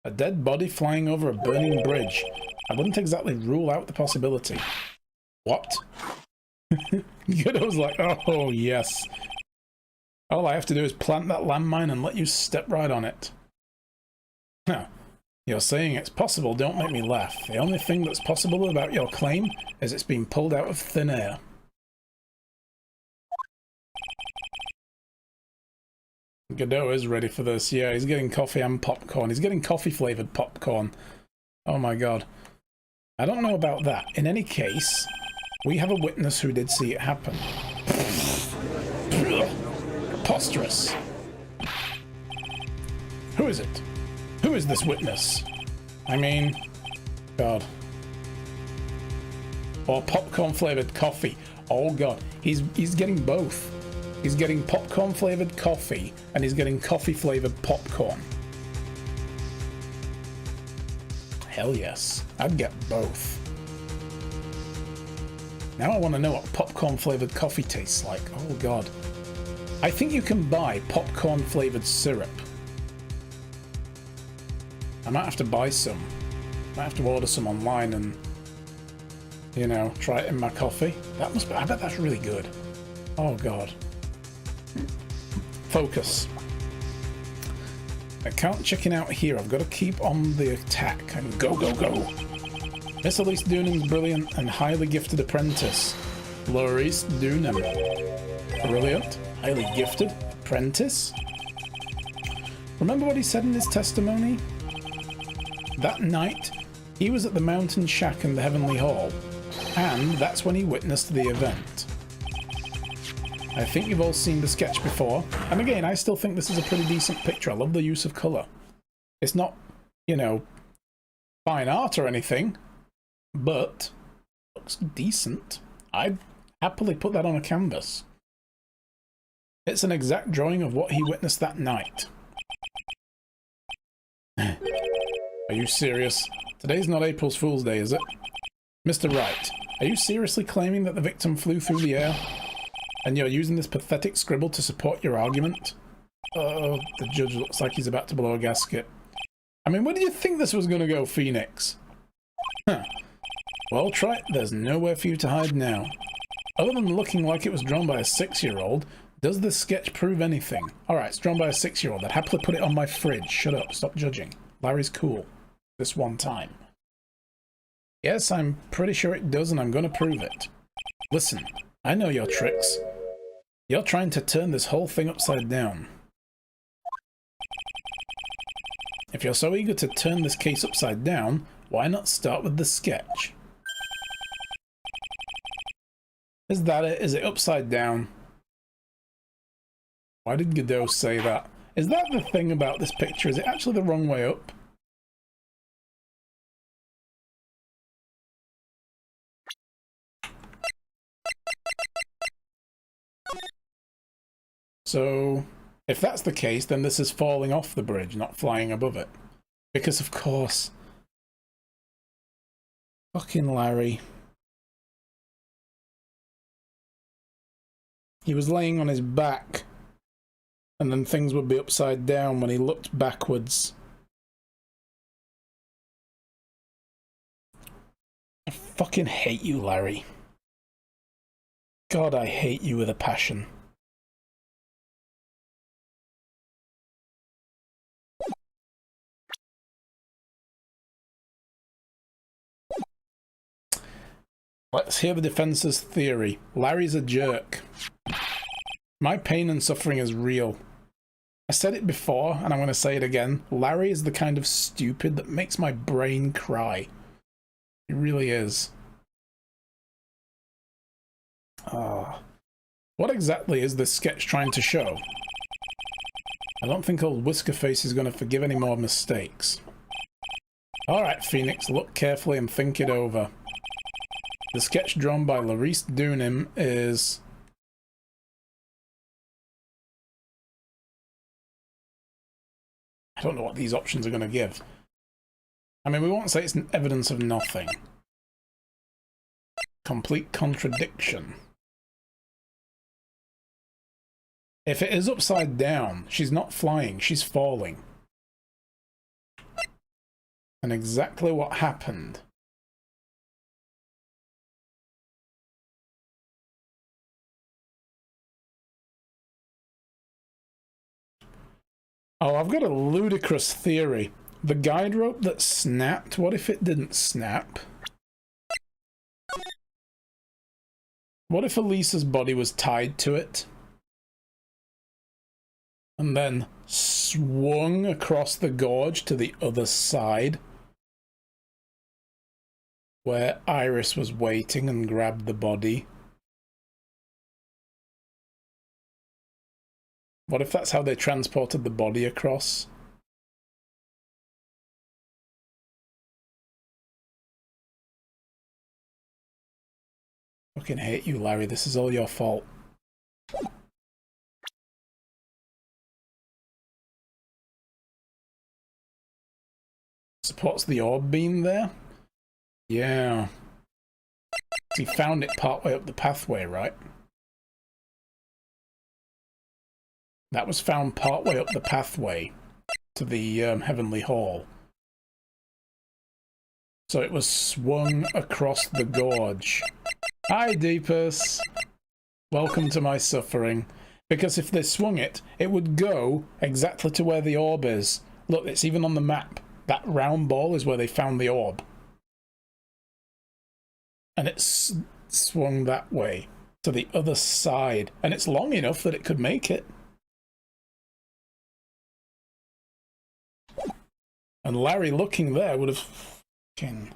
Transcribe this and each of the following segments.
A dead body flying over a burning bridge. I wouldn't exactly rule out the possibility. What? Godot's like, oh yes. All I have to do is plant that landmine and let you step right on it. Huh. You're saying it's possible, don't make me laugh. The only thing that's possible about your claim is it's being pulled out of thin air. Godot is ready for this. Yeah, he's getting coffee and popcorn. He's getting coffee-flavoured popcorn. Oh my god. I don't know about that. In any case, we have a witness who did see it happen. Preposterous. Who is it? Who is this witness? I mean, god. Or popcorn-flavoured coffee. Oh god. He's getting both. He's getting popcorn-flavoured coffee, and he's getting coffee-flavoured popcorn. Hell yes. I'd get both. Now I want to know what popcorn-flavoured coffee tastes like. Oh god. I think you can buy popcorn-flavoured syrup. I might have to buy some. Might have to order some online and, you know, try it in my coffee. That must be, I bet that's really good. Oh god. Focus. I can't chicken out here. I've got to keep on the attack and go, go, go. Miss Elise Dunham's brilliant and highly gifted apprentice. Laurice Dunham. Brilliant, highly gifted apprentice. Remember what he said in his testimony? That night, he was at the mountain shack in the Heavenly Hall, and that's when he witnessed the event. I think you've all seen the sketch before, and again, I still think this is a pretty decent picture. I love the use of colour. It's not, you know, fine art or anything, but looks decent. I'd happily put that on a canvas. It's an exact drawing of what he witnessed that night. Are you serious? Today's not April's Fool's Day, is it? Mr. Wright, are you seriously claiming that the victim flew through the air? And you're using this pathetic scribble to support your argument? Oh, the judge looks like he's about to blow a gasket. I mean, where do you think this was going to go, Phoenix? Huh. Well, Trite, there's nowhere for you to hide now. Other than looking like it was drawn by a 6-year-old, does this sketch prove anything? Alright, it's drawn by a 6-year-old. I'd happily put it on my fridge. Shut up, stop judging. Larry's cool. This one time. Yes, I'm pretty sure it does, and I'm going to prove it. Listen, I know your tricks. You're trying to turn this whole thing upside down. If you're so eager to turn this case upside down, why not start with the sketch? Is that it? Is it upside down? Why did Godot say that? Is that the thing about this picture? Is it actually the wrong way up? So, if that's the case, then this is falling off the bridge, not flying above it. Because, of course... Fucking Larry. He was laying on his back, and then things would be upside down when he looked backwards. I fucking hate you, Larry. God, I hate you with a passion. Let's hear the defense's theory. Larry's a jerk. My pain and suffering is real. I said it before, and I'm going to say it again. Larry is the kind of stupid that makes my brain cry. He really is. What exactly is this sketch trying to show? I don't think old Whiskerface is going to forgive any more mistakes. Alright, Phoenix, look carefully and think it over. The sketch drawn by Laurice Dunham is... I don't know what these options are going to give. I mean, we won't say it's evidence of nothing. Complete contradiction. If it is upside down, she's not flying, she's falling. and exactly what happened. Oh, I've got a ludicrous theory. The guide rope that snapped, what if it didn't snap? What if Elisa's body was tied to it? And then swung across the gorge to the other side, where Iris was waiting and grabbed the body. What if that's how they transported the body across? Fucking hate you, Larry. This is all your fault. Supports the orb beam there? Yeah. He found it partway up the pathway, right? That was found partway up the pathway to the Heavenly Hall. So it was swung across the gorge. Hi, Deepus. Welcome to my suffering. Because if they swung it, it would go exactly to where the orb is. Look, it's even on the map. That round ball is where they found the orb. And it's swung that way, to the other side. And it's long enough that it could make it. And Larry looking there would have fucking...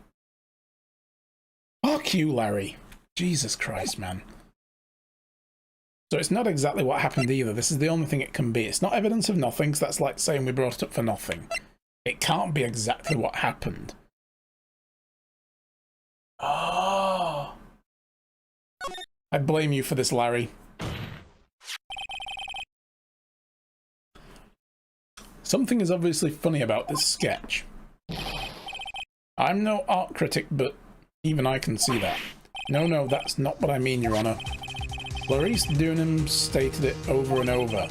Fuck you, Larry. Jesus Christ, man. So it's not exactly what happened either. This is the only thing it can be. It's not evidence of nothing, because that's like saying we brought it up for nothing. It can't be exactly what happened. Oh. I blame you for this, Larry. Something is obviously funny about this sketch. I'm no art critic, but even I can see that. No, that's not what I mean, Your Honor. Maurice Dunham stated it over and over,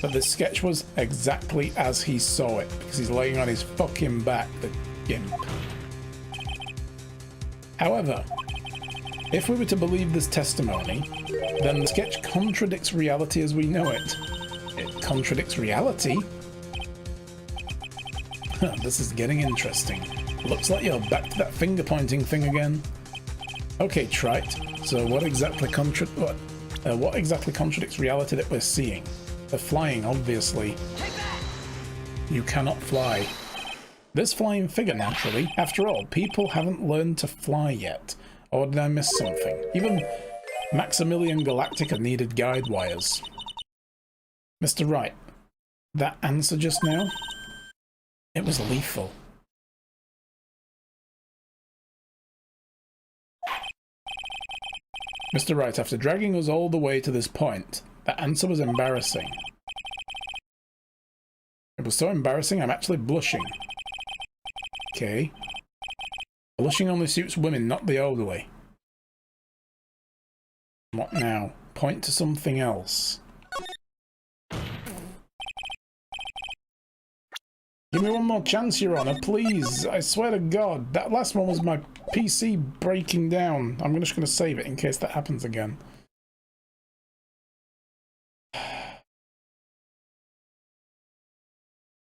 that the sketch was exactly as he saw it, because he's laying on his fucking back, the gimp. However, if we were to believe this testimony, then the sketch contradicts reality as we know it. It contradicts reality? This is getting interesting. Looks like you're back to that finger-pointing thing again. Okay, Trite, so what exactly contradicts reality that we're seeing? The flying, obviously. You cannot fly. This flying figure, naturally. After all, people haven't learned to fly yet. Or did I miss something? Even Maximilian Galactica needed guide wires. Mr. Wright, that answer just now? It was lethal. Mr. Wright, after dragging us all the way to this point, that answer was embarrassing. It was so embarrassing I'm actually blushing. Okay. Blushing only suits women, not the elderly. What now? Point to something else. Give me one more chance, Your Honor, please. I swear to God, that last one was my PC breaking down. I'm just going to save it in case that happens again.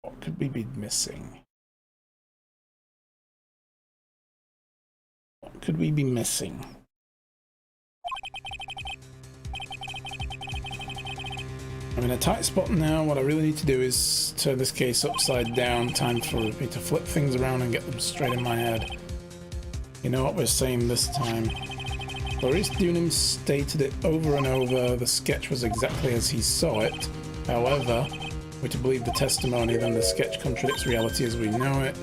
What could we be missing? What could we be missing? I'm in a tight spot now. What I really need to do is turn this case upside down. Time for me to flip things around and get them straight in my head. You know what we're saying this time. Maurice Dunham stated it over and over. The sketch was exactly as he saw it. However, we're to believe the testimony, then the sketch contradicts reality as we know it.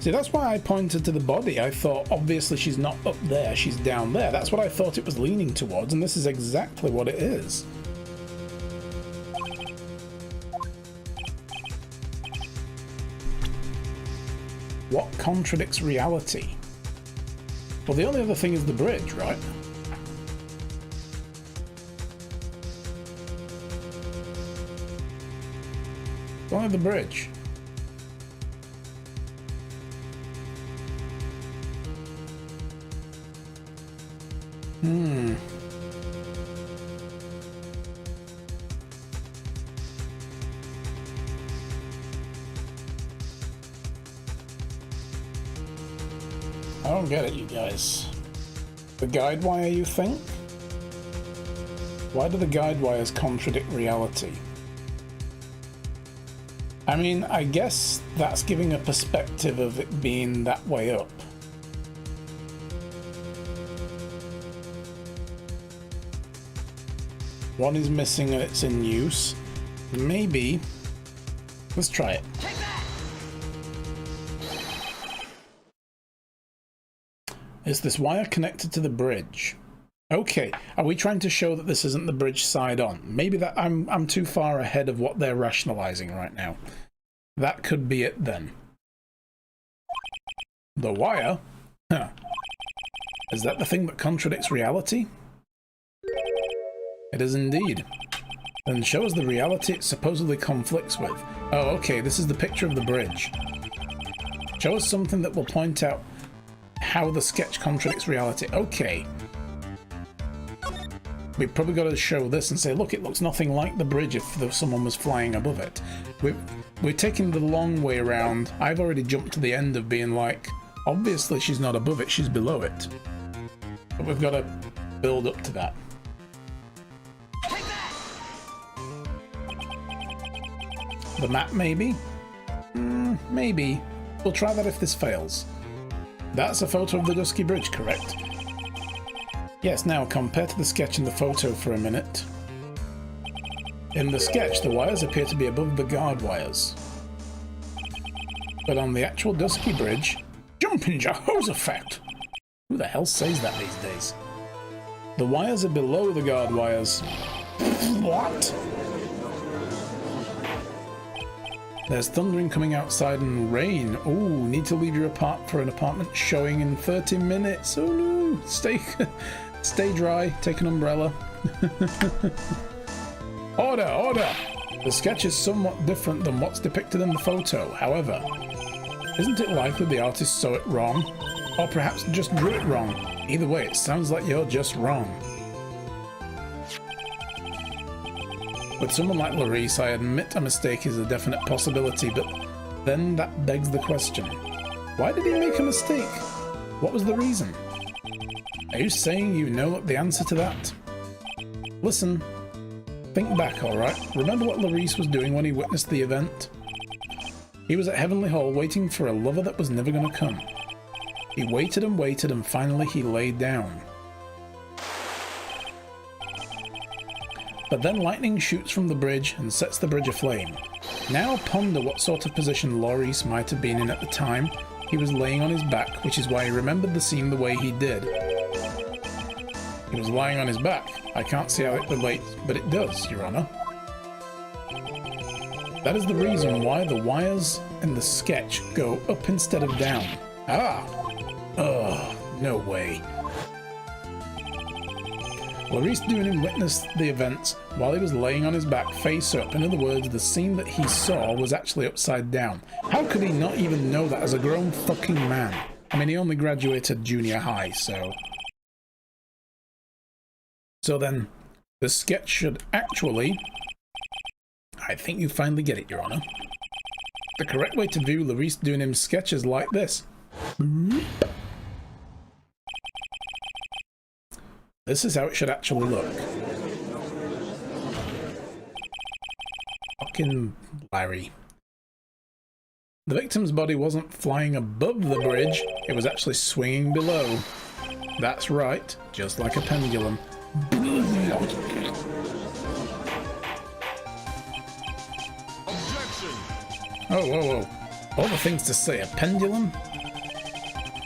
See, that's why I pointed to the body. I thought, obviously she's not up there, she's down there. That's what I thought it was leaning towards, and this is exactly what it is. What contradicts reality? Well, the only other thing is the bridge, right? Only the bridge. I don't get it, you guys. The guide wire, you think? Why do the guide wires contradict reality? I mean, I guess that's giving a perspective of it being that way up. One is missing and it's in use. Maybe. Let's try it. Is this wire connected to the bridge? Okay, are we trying to show that this isn't the bridge side on? Maybe that I'm too far ahead of what they're rationalizing right now. That could be it then. The wire? Huh. Is that the thing that contradicts reality? It is indeed. Then show us the reality it supposedly conflicts with. Oh, okay, this is the picture of the bridge. Show us something that will point out how the sketch contradicts reality. Okay. We've probably got to show this and say, look, it looks nothing like the bridge if someone was flying above it. We're taking the long way around. I've already jumped to the end of being like, obviously she's not above it, she's below it. But we've got to build up to that. The map, maybe? Maybe. We'll try that if this fails. That's a photo of the Dusky Bridge, correct? Yes, now compare to the sketch and the photo for a minute. In the sketch, the wires appear to be above the guard wires. But on the actual Dusky Bridge, jumping Jehoshaphat! Who the hell says that these days? The wires are below the guard wires. What? There's thundering coming outside and rain. Ooh, need to leave your apartment for an apartment showing in 30 minutes. Oh no, stay dry, take an umbrella. Order, order! The sketch is somewhat different than what's depicted in the photo. However, isn't it likely the artist saw it wrong? Or perhaps just drew it wrong? Either way, it sounds like you're just wrong. With someone like Larice, I admit a mistake is a definite possibility, but then that begs the question. Why did he make a mistake? What was the reason? Are you saying you know the answer to that? Listen, think back, alright? Remember what Larice was doing when he witnessed the event? He was at Heavenly Hall waiting for a lover that was never going to come. He waited and finally he laid down. But then lightning shoots from the bridge and sets the bridge aflame. Now ponder what sort of position Larice might have been in at the time. He was laying on his back, which is why he remembered the scene the way he did. He was lying on his back. I can't see how it relates, but it does, Your Honor. That is the reason why the wires in the sketch go up instead of down. Ah! Ugh, no way. Larice Doonan witnessed the events while he was laying on his back face up. In other words, the scene that he saw was actually upside down. How could he not even know that as a grown fucking man? I mean, he only graduated junior high, so... So then, the sketch should actually... I think you finally get it, Your Honor. The correct way to view Larice Doonan's sketch is like this. This is how it should actually look. Fucking Larry. The victim's body wasn't flying above the bridge, it was actually swinging below. That's right, just like a pendulum. Objection! Oh, whoa, whoa. All the things to say, a pendulum?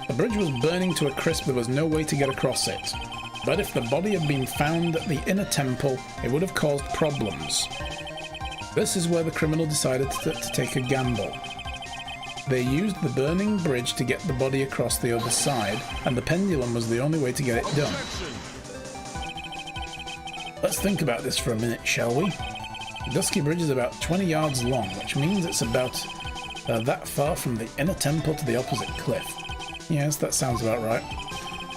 The bridge was burning to a crisp, there was no way to get across it. But if the body had been found at the inner temple, it would have caused problems. This is where the criminal decided to take a gamble. They used the burning bridge to get the body across the other side, and the pendulum was the only way to get it done. Let's think about this for a minute, shall we? The Dusky Bridge is about 20 yards long, which means it's about that far from the inner temple to the opposite cliff. Yes, that sounds about right.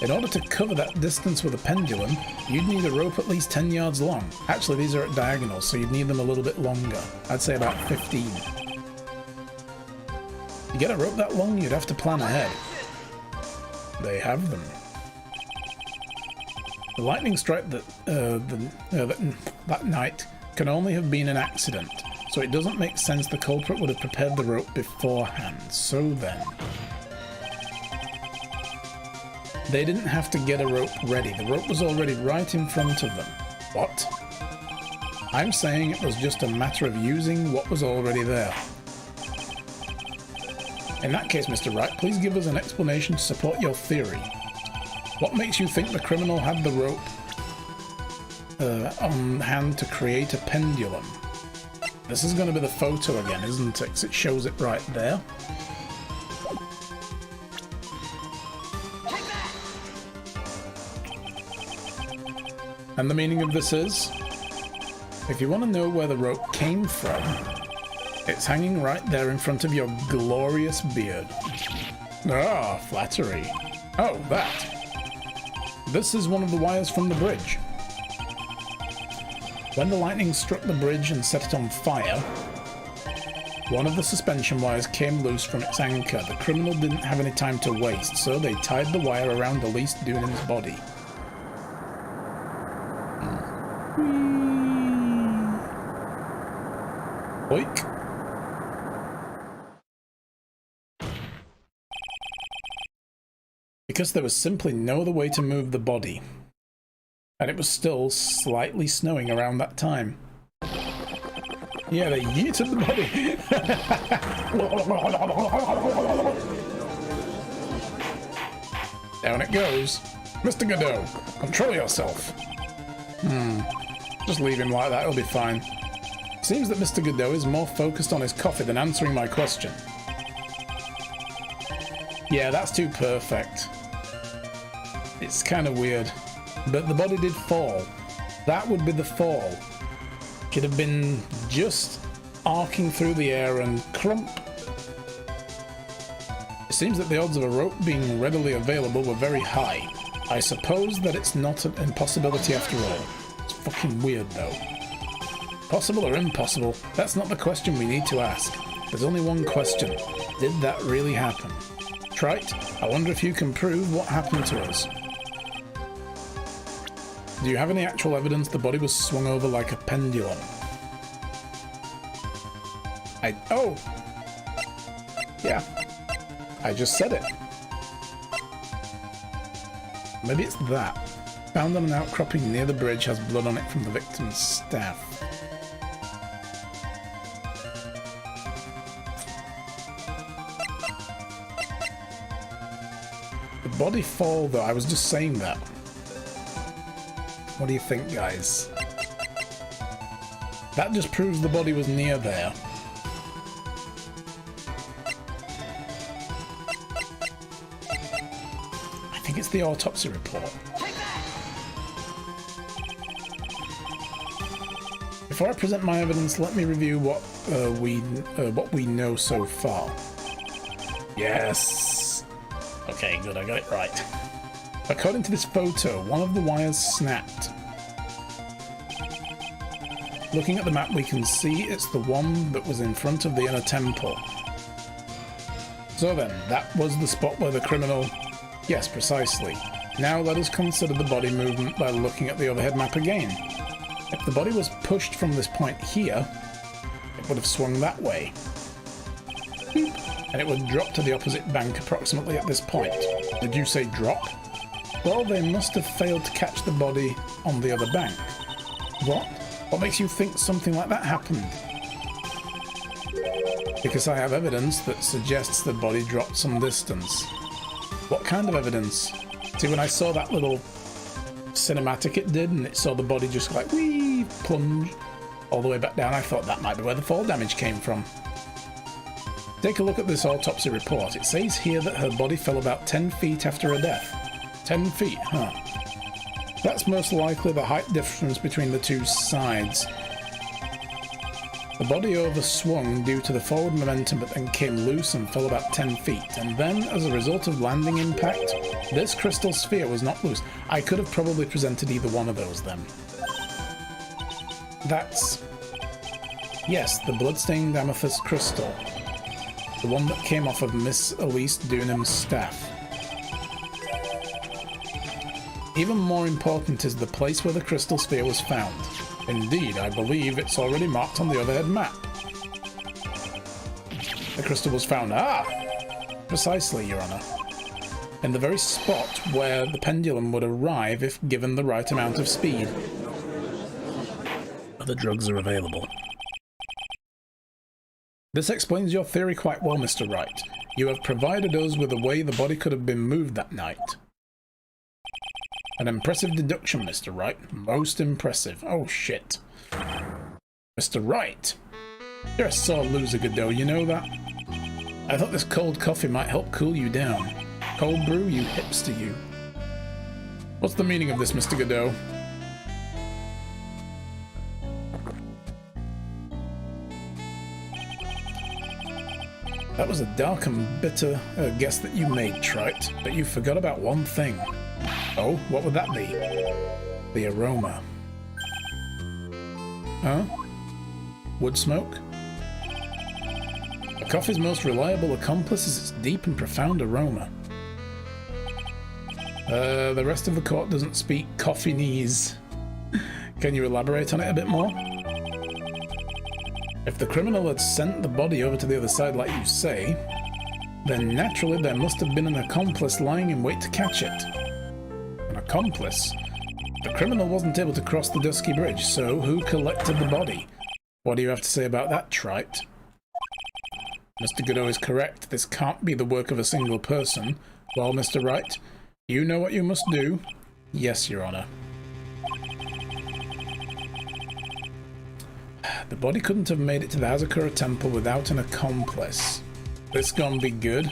In order to cover that distance with a pendulum, you'd need a rope at least 10 yards long. Actually, these are at diagonals, so you'd need them a little bit longer. I'd say about 15. To get a rope that long, you'd have to plan ahead. They have them. The lightning strike that night can only have been an accident, so it doesn't make sense the culprit would have prepared the rope beforehand. So then... they didn't have to get a rope ready. The rope was already right in front of them. What? I'm saying it was just a matter of using what was already there. In that case, Mr. Wright, please give us an explanation to support your theory. What makes you think the criminal had the rope on hand to create a pendulum? This is going to be the photo again, isn't it? 'Cause it shows it right there. And the meaning of this is, if you want to know where the rope came from, it's hanging right there in front of your glorious beard. Ah, flattery. Oh, that. This is one of the wires from the bridge. When the lightning struck the bridge and set it on fire, one of the suspension wires came loose from its anchor. The criminal didn't have any time to waste, so they tied the wire around Elise Dunham's body. Oink. Because there was simply no other way to move the body. And it was still slightly snowing around that time. Yeah, they yeeted the body. Down it goes. Mr. Godot, control yourself. Just leave him like that, he'll be fine. Seems that Mr. Godot is more focused on his coffee than answering my question. Yeah, that's too perfect. It's kind of weird. But the body did fall. That would be the fall. Could have been just arcing through the air and crump. It seems that the odds of a rope being readily available were very high. I suppose that it's not an impossibility after all. It's fucking weird though. Possible or impossible, that's not the question we need to ask. There's only one question. Did that really happen? Trite, I wonder if you can prove what happened to us. Do you have any actual evidence the body was swung over like a pendulum? Oh! Yeah. I just said it. Maybe it's that. Found on an outcropping near the bridge has blood on it from the victim's staff. The body fall though, I was just saying that. What do you think, guys? That just proves the body was near there. I think it's the autopsy report. Before I present my evidence, let me review what we know so far. Yes. Okay, good. I got it right. According to this photo, one of the wires snapped. Looking at the map, we can see it's the one that was in front of the inner temple. So then, that was the spot where the criminal... Yes, precisely. Now let us consider the body movement by looking at the overhead map again. If the body was pushed from this point here, it would have swung that way. And it would drop to the opposite bank approximately at this point. Did you say drop? Well, they must have failed to catch the body on the other bank. What? What makes you think something like that happened? Because I have evidence that suggests the body dropped some distance. What kind of evidence? See, when I saw that little cinematic it did, and it saw the body just like, whee, plunge all the way back down, I thought that might be where the fall damage came from. Take a look at this autopsy report. It says here that her body fell about 10 feet after her death. 10 feet, huh? That's most likely the height difference between the two sides. The body overswung due to the forward momentum but then came loose and fell about 10 feet. And then, as a result of landing impact, this crystal sphere was not loose. I could have probably presented either one of those then. That's... yes, the bloodstained amethyst crystal. The one that came off of Miss Elise Dunham's staff. Even more important is the place where the crystal sphere was found. Indeed, I believe it's already marked on the overhead map. The crystal was found... precisely, Your Honor. In the very spot where the pendulum would arrive if given the right amount of speed. Other drugs are available. This explains your theory quite well, Mr. Wright. You have provided us with a way the body could have been moved that night. An impressive deduction, Mr. Wright. Most impressive. Oh, shit. Mr. Wright. You're a sore loser, Godot, you know that? I thought this cold coffee might help cool you down. Cold brew, you hipster, you. What's the meaning of this, Mr. Godot? That was a dark and bitter guess that you made, Trite, but you forgot about one thing. Oh, what would that be? The aroma. Huh? Wood smoke? A coffee's most reliable accomplice is its deep and profound aroma. The rest of the court doesn't speak coffee-nese. Can you elaborate on it a bit more? If the criminal had sent the body over to the other side like you say, then naturally there must have been an accomplice lying in wait to catch it. An accomplice? The criminal wasn't able to cross the Dusky Bridge, so who collected the body? What do you have to say about that, Trite? Mr. Godot is correct. This can't be the work of a single person. Well, Mr. Wright, you know what you must do. Yes, Your Honor. The body couldn't have made it to the Hazakura Temple without an accomplice. This gonna be good.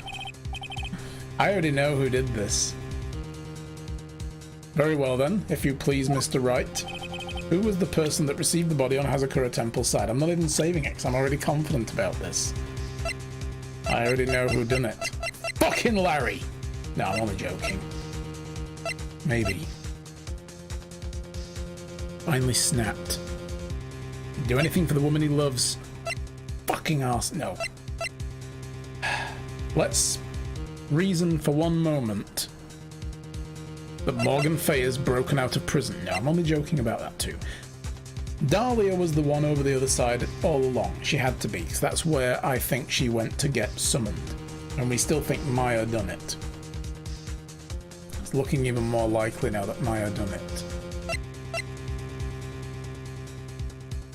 I already know who did this. Very well then, if you please, Mr. Wright. Who was the person that received the body on Hazakura Temple side? I'm not even saving it because I'm already confident about this. I already know who done it. Fucking Larry! No, I'm only joking. Maybe. Finally snapped. Do anything for the woman he loves. Fucking arse. No. Let's reason for one moment that Morgan Fay is broken out of prison. No, I'm only joking about that too. Dahlia was the one over the other side all along. She had to be, because that's where I think she went to get summoned. And we still think Maya done it. It's looking even more likely now that Maya done it.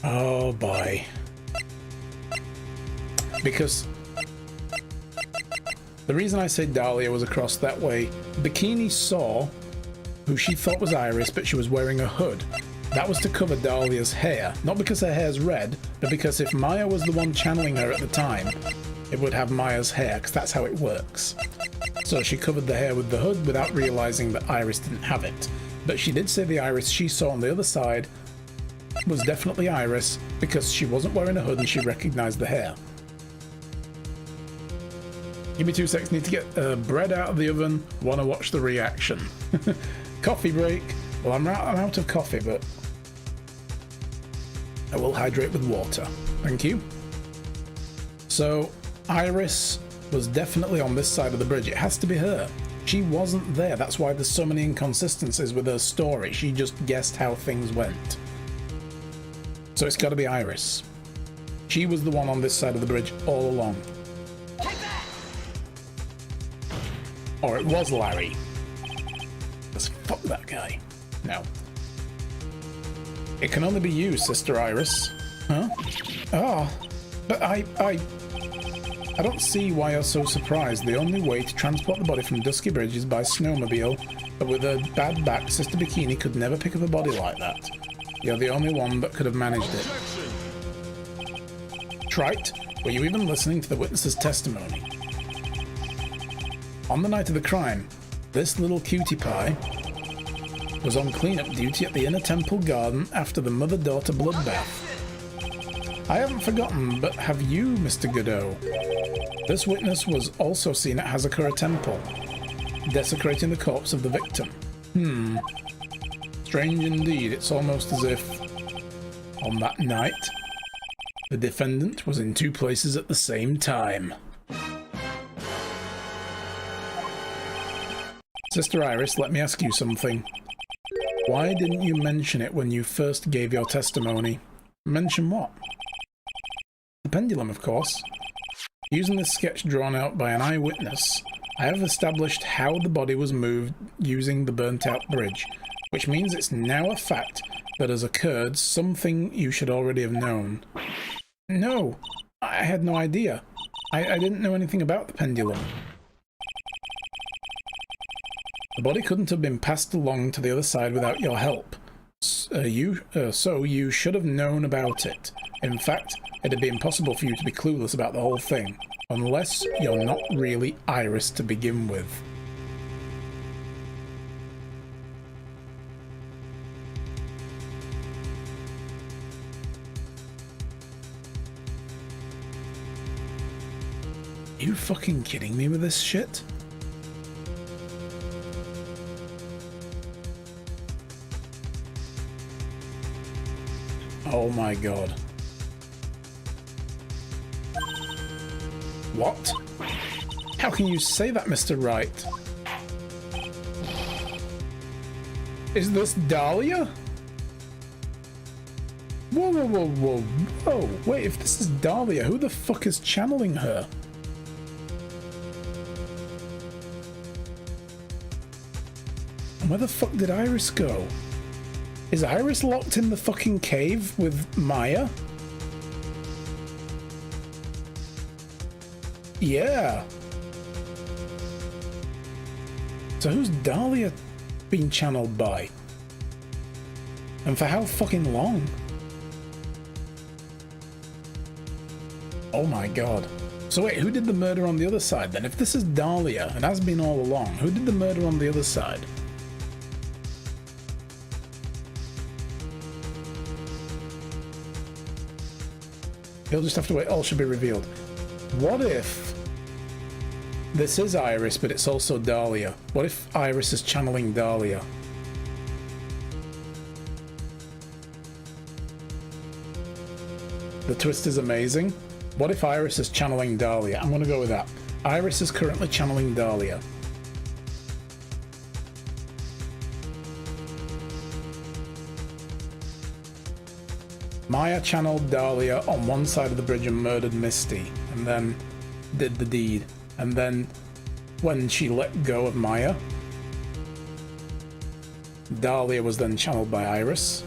Oh boy. Because the reason I say Dahlia was across that way, Bikini saw who she thought was Iris, but she was wearing a hood. That was to cover Dahlia's hair. Not because her hair's red, but because if Maya was the one channeling her at the time, it would have Maya's hair, because that's how it works. So she covered the hair with the hood without realizing that Iris didn't have it. But she did say the Iris she saw on the other side was definitely Iris, because she wasn't wearing a hood and she recognized the hair. Give me 2 seconds, need to get bread out of the oven, want to watch the reaction. Coffee break. Well, I'm out of coffee, but I will hydrate with water. Thank you. So, Iris was definitely on this side of the bridge. It has to be her. She wasn't there. That's why there's so many inconsistencies with her story. She just guessed how things went. So it's got to be Iris. She was the one on this side of the bridge all along. Or it was Larry. Let's fuck that guy. No. It can only be you, Sister Iris. Huh? Ah, but I don't see why you're so surprised. The only way to transport the body from Dusky Bridge is by snowmobile, but with a bad back, Sister Bikini could never pick up a body like that. You're the only one that could have managed it. Trite, were you even listening to the witness's testimony? On the night of the crime, this little cutie pie was on cleanup duty at the inner temple garden after the mother-daughter bloodbath. I haven't forgotten, but have you, Mr. Godot? This witness was also seen at Hazakura Temple, desecrating the corpse of the victim. Strange indeed. It's almost as if, on that night, the defendant was in two places at the same time. Sister Iris, let me ask you something. Why didn't you mention it when you first gave your testimony? Mention what? The pendulum, of course. Using this sketch drawn out by an eyewitness, I have established how the body was moved using the burnt-out bridge, which means it's now a fact that has occurred, something you should already have known. No, I had no idea. I didn't know anything about the pendulum. The body couldn't have been passed along to the other side without your help. So you should have known about it. In fact, it'd be impossible for you to be clueless about the whole thing, unless you're not really Iris to begin with. Are you fucking kidding me with this shit? Oh my god. What? How can you say that, Mr. Wright? Is this Dahlia? Whoa, whoa, whoa, whoa, whoa. Wait, if this is Dahlia, who the fuck is channeling her? And where the fuck did Iris go? Is Iris locked in the fucking cave with Maya? Yeah. So who's Dahlia being channeled by? And for how fucking long? Oh my god. So wait, who did the murder on the other side then? If this is Dahlia, and has been all along, who did the murder on the other side? You'll just have to wait. All should be revealed. What if this is Iris, but it's also Dahlia? What if Iris is channeling Dahlia? The twist is amazing. What if Iris is channeling Dahlia? I'm going to go with that. Iris is currently channeling Dahlia. Maya channeled Dahlia on one side of the bridge and murdered Misty, and then did the deed. And then, when she let go of Maya, Dahlia was then channeled by Iris.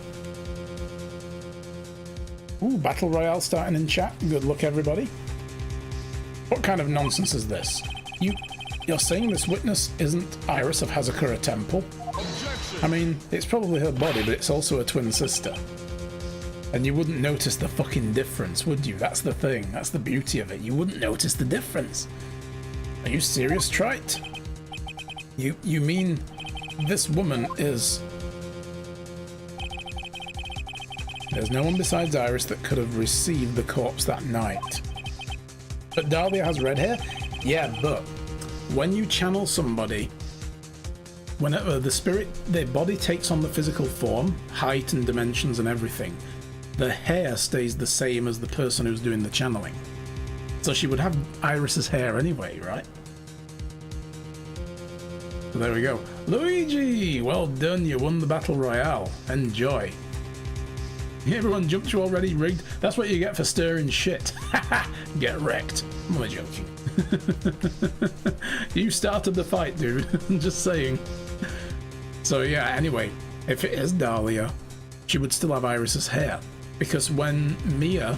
Ooh, Battle Royale starting in chat. Good luck, everybody. What kind of nonsense is this? You're saying this witness isn't Iris of Hazakura Temple? Objection. I mean, it's probably her body, but it's also a twin sister. And you wouldn't notice the fucking difference, would you? That's the thing. That's the beauty of it. You wouldn't notice the difference. Are you serious, Trite? You mean this woman is... There's no one besides Iris that could have received the corpse that night. But Dahlia has red hair? Yeah, but when you channel somebody, whenever the spirit, their body takes on the physical form, height and dimensions and everything, the hair stays the same as the person who's doing the channeling. So she would have Iris's hair anyway, right? So there we go. Luigi! Well done, you won the Battle Royale. Enjoy. Everyone jumped you already, rigged. That's what you get for stirring shit. Get wrecked. I'm only joking. You started the fight, dude. I'm just saying. So yeah, anyway, if it is Dahlia, she would still have Iris's hair. Because when Mia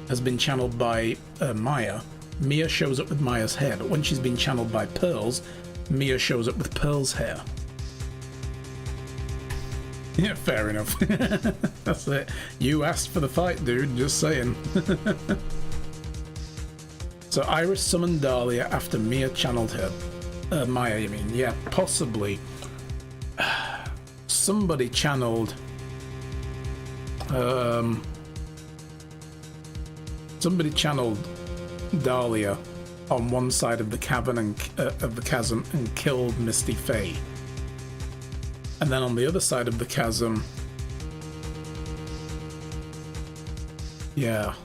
has been channeled by Maya, Mia shows up with Maya's hair. But when she's been channeled by Pearls, Mia shows up with Pearl's hair. Yeah, fair enough. That's it. You asked for the fight, dude. Just saying. So Iris summoned Dahlia after Mia channeled her. Maya, you mean? Yeah, possibly. Somebody channeled... Somebody channeled Dahlia on one side of the cavern and of the chasm and killed Misty Faye. And then on the other side of the chasm, yeah,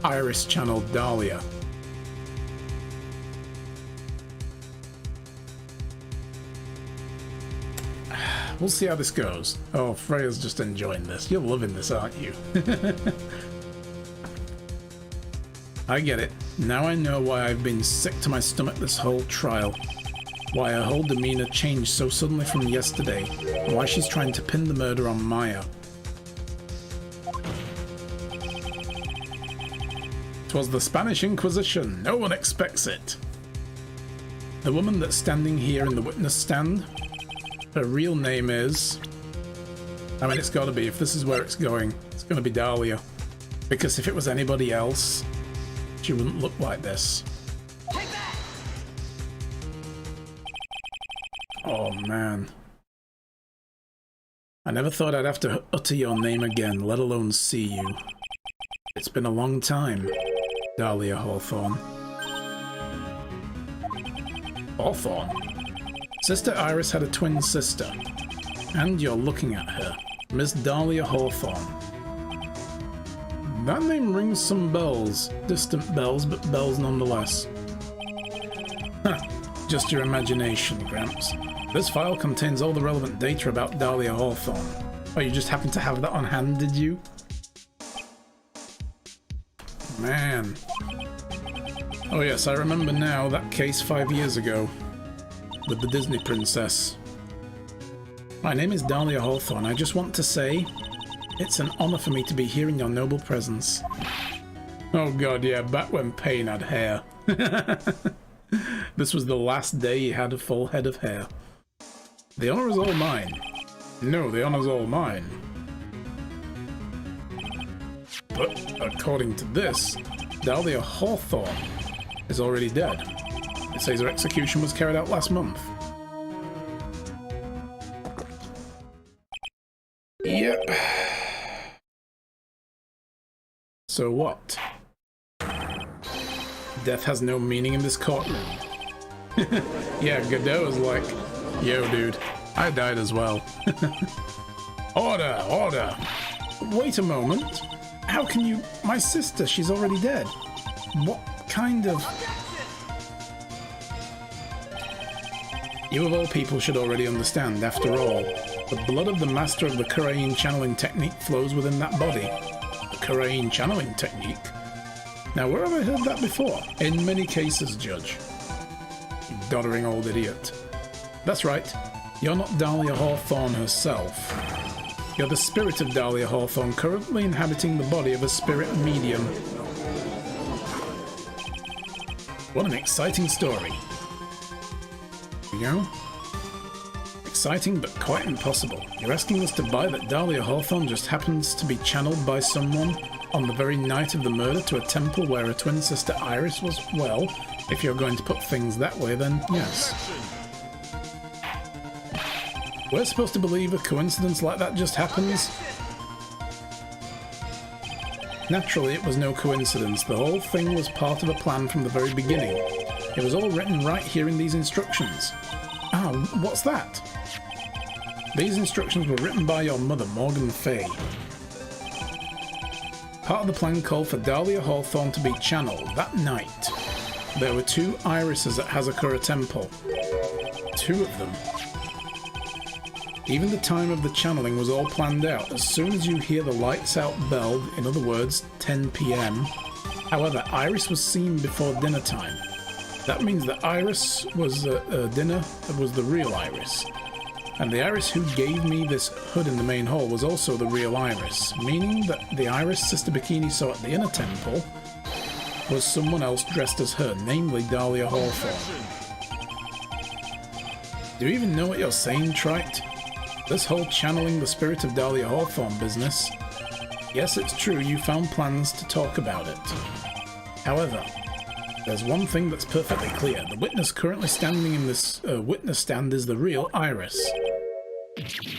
Iris channeled Dahlia. We'll see how this goes. Oh, Freya's just enjoying this. You're loving this, aren't you? I get it. Now I know why I've been sick to my stomach this whole trial. Why her whole demeanor changed so suddenly from yesterday. And why she's trying to pin the murder on Maya. 'Twas the Spanish Inquisition. No one expects it. The woman that's standing here in the witness stand, her real name is... I mean, it's gotta be. If this is where it's going, it's gonna be Dahlia. Because if it was anybody else, she wouldn't look like this. Oh man. I never thought I'd have to utter your name again, let alone see you. It's been a long time, Dahlia Hawthorne. Hawthorne? Sister Iris had a twin sister. And you're looking at her. Miss Dahlia Hawthorne. That name rings some bells. Distant bells, but bells nonetheless. Huh. Just your imagination, Gramps. This file contains all the relevant data about Dahlia Hawthorne. Oh, you just happened to have that on hand, did you? Man. Oh yes, I remember now that case 5 years ago. With the Disney princess. My name is Dahlia Hawthorne. I just want to say, it's an honor for me to be here in your noble presence. Oh god, yeah, back when Payne had hair. This was the last day he had a full head of hair. The honor is all mine. No, the honor's all mine. But according to this, Dahlia Hawthorne is already dead. It says her execution was carried out last month. Yep. So what? Death has no meaning in this courtroom. Yeah, Godot's like, yo dude, I died as well. Order, order. Wait a moment. How can you... My sister, she's already dead. What kind of... You of all people should already understand, after all, the blood of the master of the Kurain channeling technique flows within that body. The Kurain channeling technique? Now, where have I heard that before? In many cases, Judge. You doddering old idiot. That's right. You're not Dahlia Hawthorne herself. You're the spirit of Dahlia Hawthorne currently inhabiting the body of a spirit medium. What an exciting story. You know? Exciting but quite impossible. You're asking us to buy that Dahlia Hawthorne just happens to be channeled by someone on the very night of the murder to a temple where her twin sister Iris was? Well, if you're going to put things that way, then yes. We're supposed to believe a coincidence like that just happens? Naturally, it was no coincidence. The whole thing was part of a plan from the very beginning. It was all written right here in these instructions. Ah, what's that? These instructions were written by your mother, Morgan Fay. Part of the plan called for Dahlia Hawthorne to be channeled that night. There were 2 irises at Hazakura Temple. 2 of them. Even the time of the channeling was all planned out. As soon as you hear the lights out bell, in other words, 10 PM. However, Iris was seen before dinner time. That means that Iris was dinner was the real Iris. And the Iris who gave me this hood in the main hall was also the real Iris, meaning that the Iris Sister Bikini saw at the inner temple was someone else dressed as her, namely Dahlia Hawthorne. Do you even know what you're saying, Trite? This whole channeling the spirit of Dahlia Hawthorne business. Yes, it's true, you found plans to talk about it. However, there's one thing that's perfectly clear. The witness currently standing in this witness stand is the real Iris.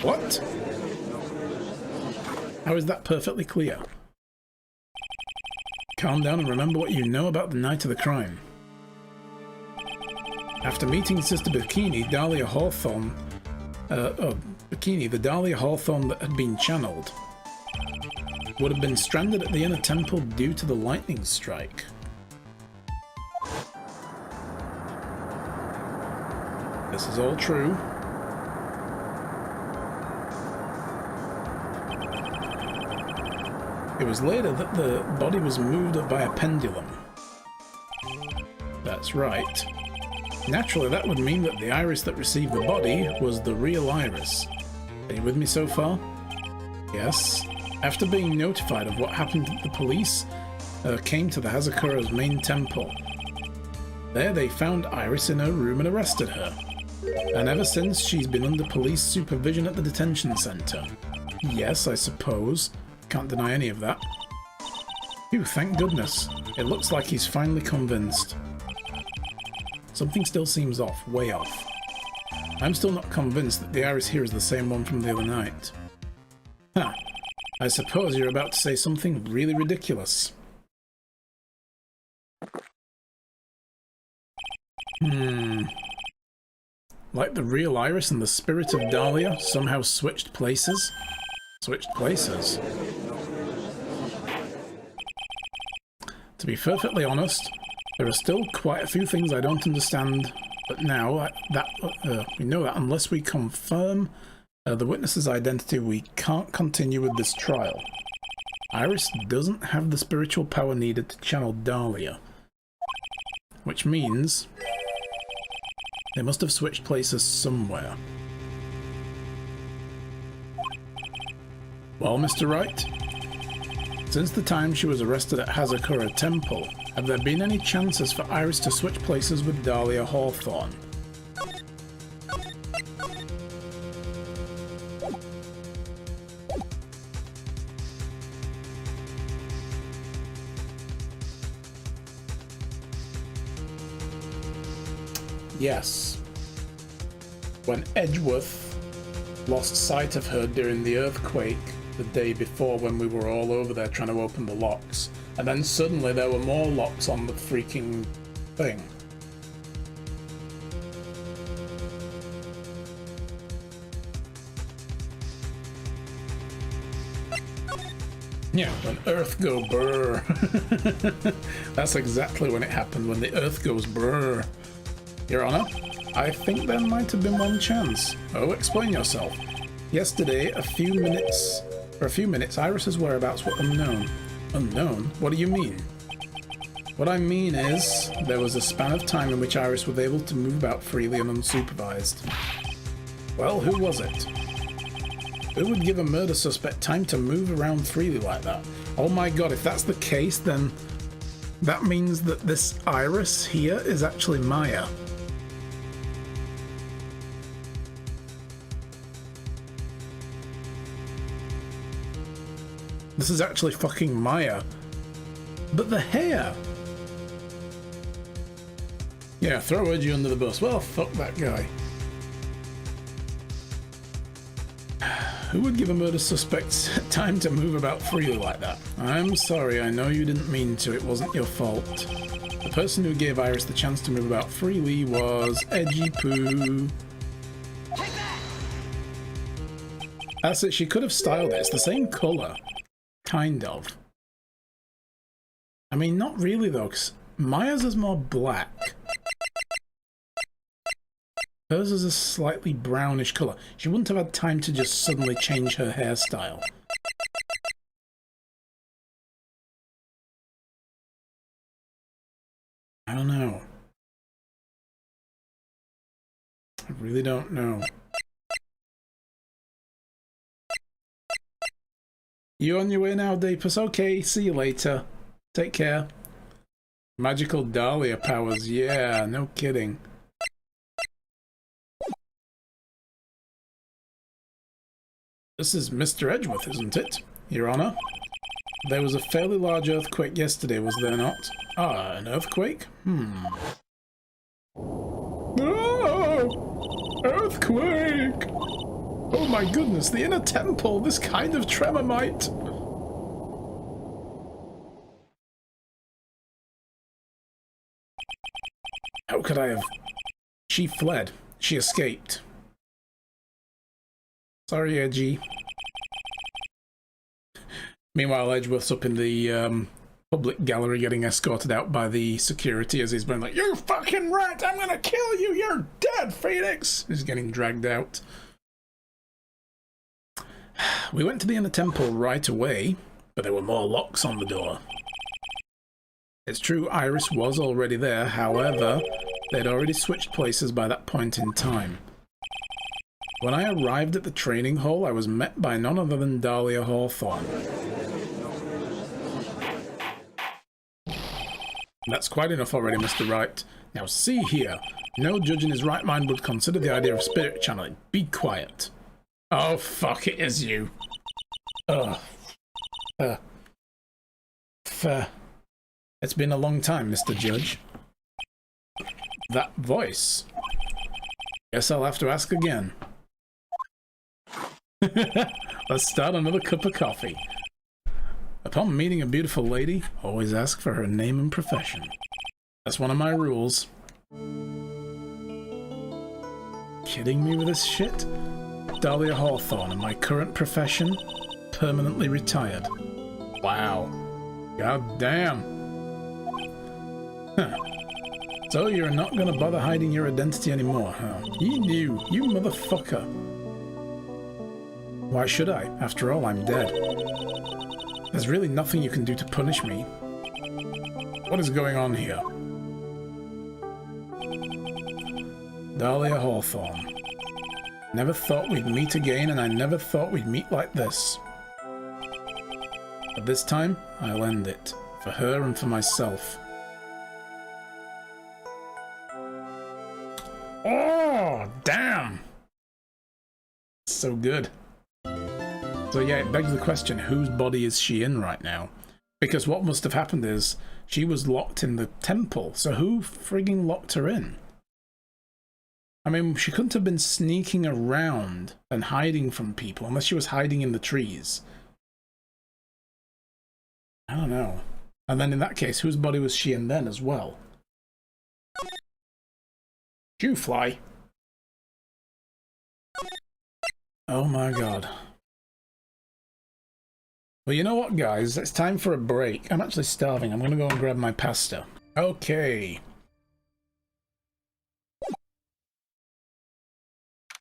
What? How is that perfectly clear? Calm down and remember what you know about the night of the crime. After meeting Sister Bikini, Dahlia Hawthorne... Bikini, the Dahlia Hawthorne that had been channeled, would have been stranded at the inner temple due to the lightning strike. This is all true. It was later that the body was moved up by a pendulum. That's right. Naturally, that would mean that the iris that received the body was the real iris. Are you with me so far? Yes. After being notified of what happened, the police came to the Hazakura's main temple. There they found Iris in her room and arrested her. And ever since, she's been under police supervision at the detention center. Yes, I suppose. Can't deny any of that. Phew, thank goodness. It looks like he's finally convinced. Something still seems off, way off. I'm still not convinced that the iris here is the same one from the other night. Huh. I suppose you're about to say something really ridiculous. Like the real iris and the spirit of Dahlia somehow switched places? Switched places? To be perfectly honest, there are still quite a few things I don't understand, but now we know that unless we confirm the witness's identity, we can't continue with this trial. Iris doesn't have the spiritual power needed to channel Dahlia, which means they must have switched places somewhere. Well, Mr. Wright, since the time she was arrested at Hazakura Temple, have there been any chances for Iris to switch places with Dahlia Hawthorne? Yes. When Edgeworth lost sight of her during the earthquake the day before, when we were all over there trying to open the locks, and then suddenly there were more locks on the freaking thing. Yeah, when Earth go brrr. That's exactly when it happened, when the Earth goes brrr. Your Honor, I think there might have been one chance. Oh, explain yourself. Yesterday, for a few minutes, Iris's whereabouts were unknown. Unknown? What do you mean? What I mean is, there was a span of time in which Iris was able to move about freely and unsupervised. Well, who was it? Who would give a murder suspect time to move around freely like that? Oh my god, if that's the case, then that means that this Iris here is actually Maya. This is actually fucking Maya. But the hair! Yeah, throw Edgy under the bus. Well, fuck that guy. Who would give a murder suspect time to move about freely like that? I'm sorry, I know you didn't mean to. It wasn't your fault. The person who gave Iris the chance to move about freely was Edgy Poo. That's it, she could have styled it. It's the same colour. Kind of. I mean, not really though, because Maya's is more black. Hers is a slightly brownish colour. She wouldn't have had time to just suddenly change her hairstyle. I don't know. I really don't know. You on your way now, Deepus? Okay, see you later. Take care. Magical Dahlia powers, yeah, no kidding. This is Mr. Edgeworth, isn't it? Your Honor? There was a fairly large earthquake yesterday, was there not? Ah, an earthquake? Oh! Earthquake! Oh my goodness, the inner temple! This kind of tremor might... could I have... She fled. She escaped. Sorry, Edgy. Meanwhile, Edgeworth's up in the public gallery getting escorted out by the security as he's been like, "You fucking rat! I'm gonna kill you! You're dead, Phoenix!" He's getting dragged out. We went to the inner temple right away, but there were more locks on the door. It's true Iris was already there, however, they'd already switched places by that point in time. When I arrived at the training hall, I was met by none other than Dahlia Hawthorne. That's quite enough already, Mr. Wright. Now see here, no judge in his right mind would consider the idea of spirit channeling. Be quiet. Oh fuck, it is you. Ugh. It's been a long time, Mr. Judge. That voice. Guess I'll have to ask again. Let's start another cup of coffee. Upon meeting a beautiful lady, always ask for her name and profession. That's one of my rules. Kidding me with this shit? Dahlia Hawthorne and my current profession? Permanently retired. Wow. God damn. Huh. So you're not gonna bother hiding your identity anymore, huh? You knew, you motherfucker. Why should I? After all, I'm dead. There's really nothing you can do to punish me. What is going on here? Dahlia Hawthorne. Never thought we'd meet again, and I never thought we'd meet like this. But this time, I'll end it. For her and for myself. Oh, damn! So good. So yeah, it begs the question, whose body is she in right now? Because what must have happened is, she was locked in the temple, so who frigging locked her in? I mean, she couldn't have been sneaking around and hiding from people, unless she was hiding in the trees. I don't know. And then in that case, whose body was she in then as well? Jewfly. Oh my god. Well, you know what, guys? It's time for a break. I'm actually starving. I'm going to go and grab my pasta. Okay.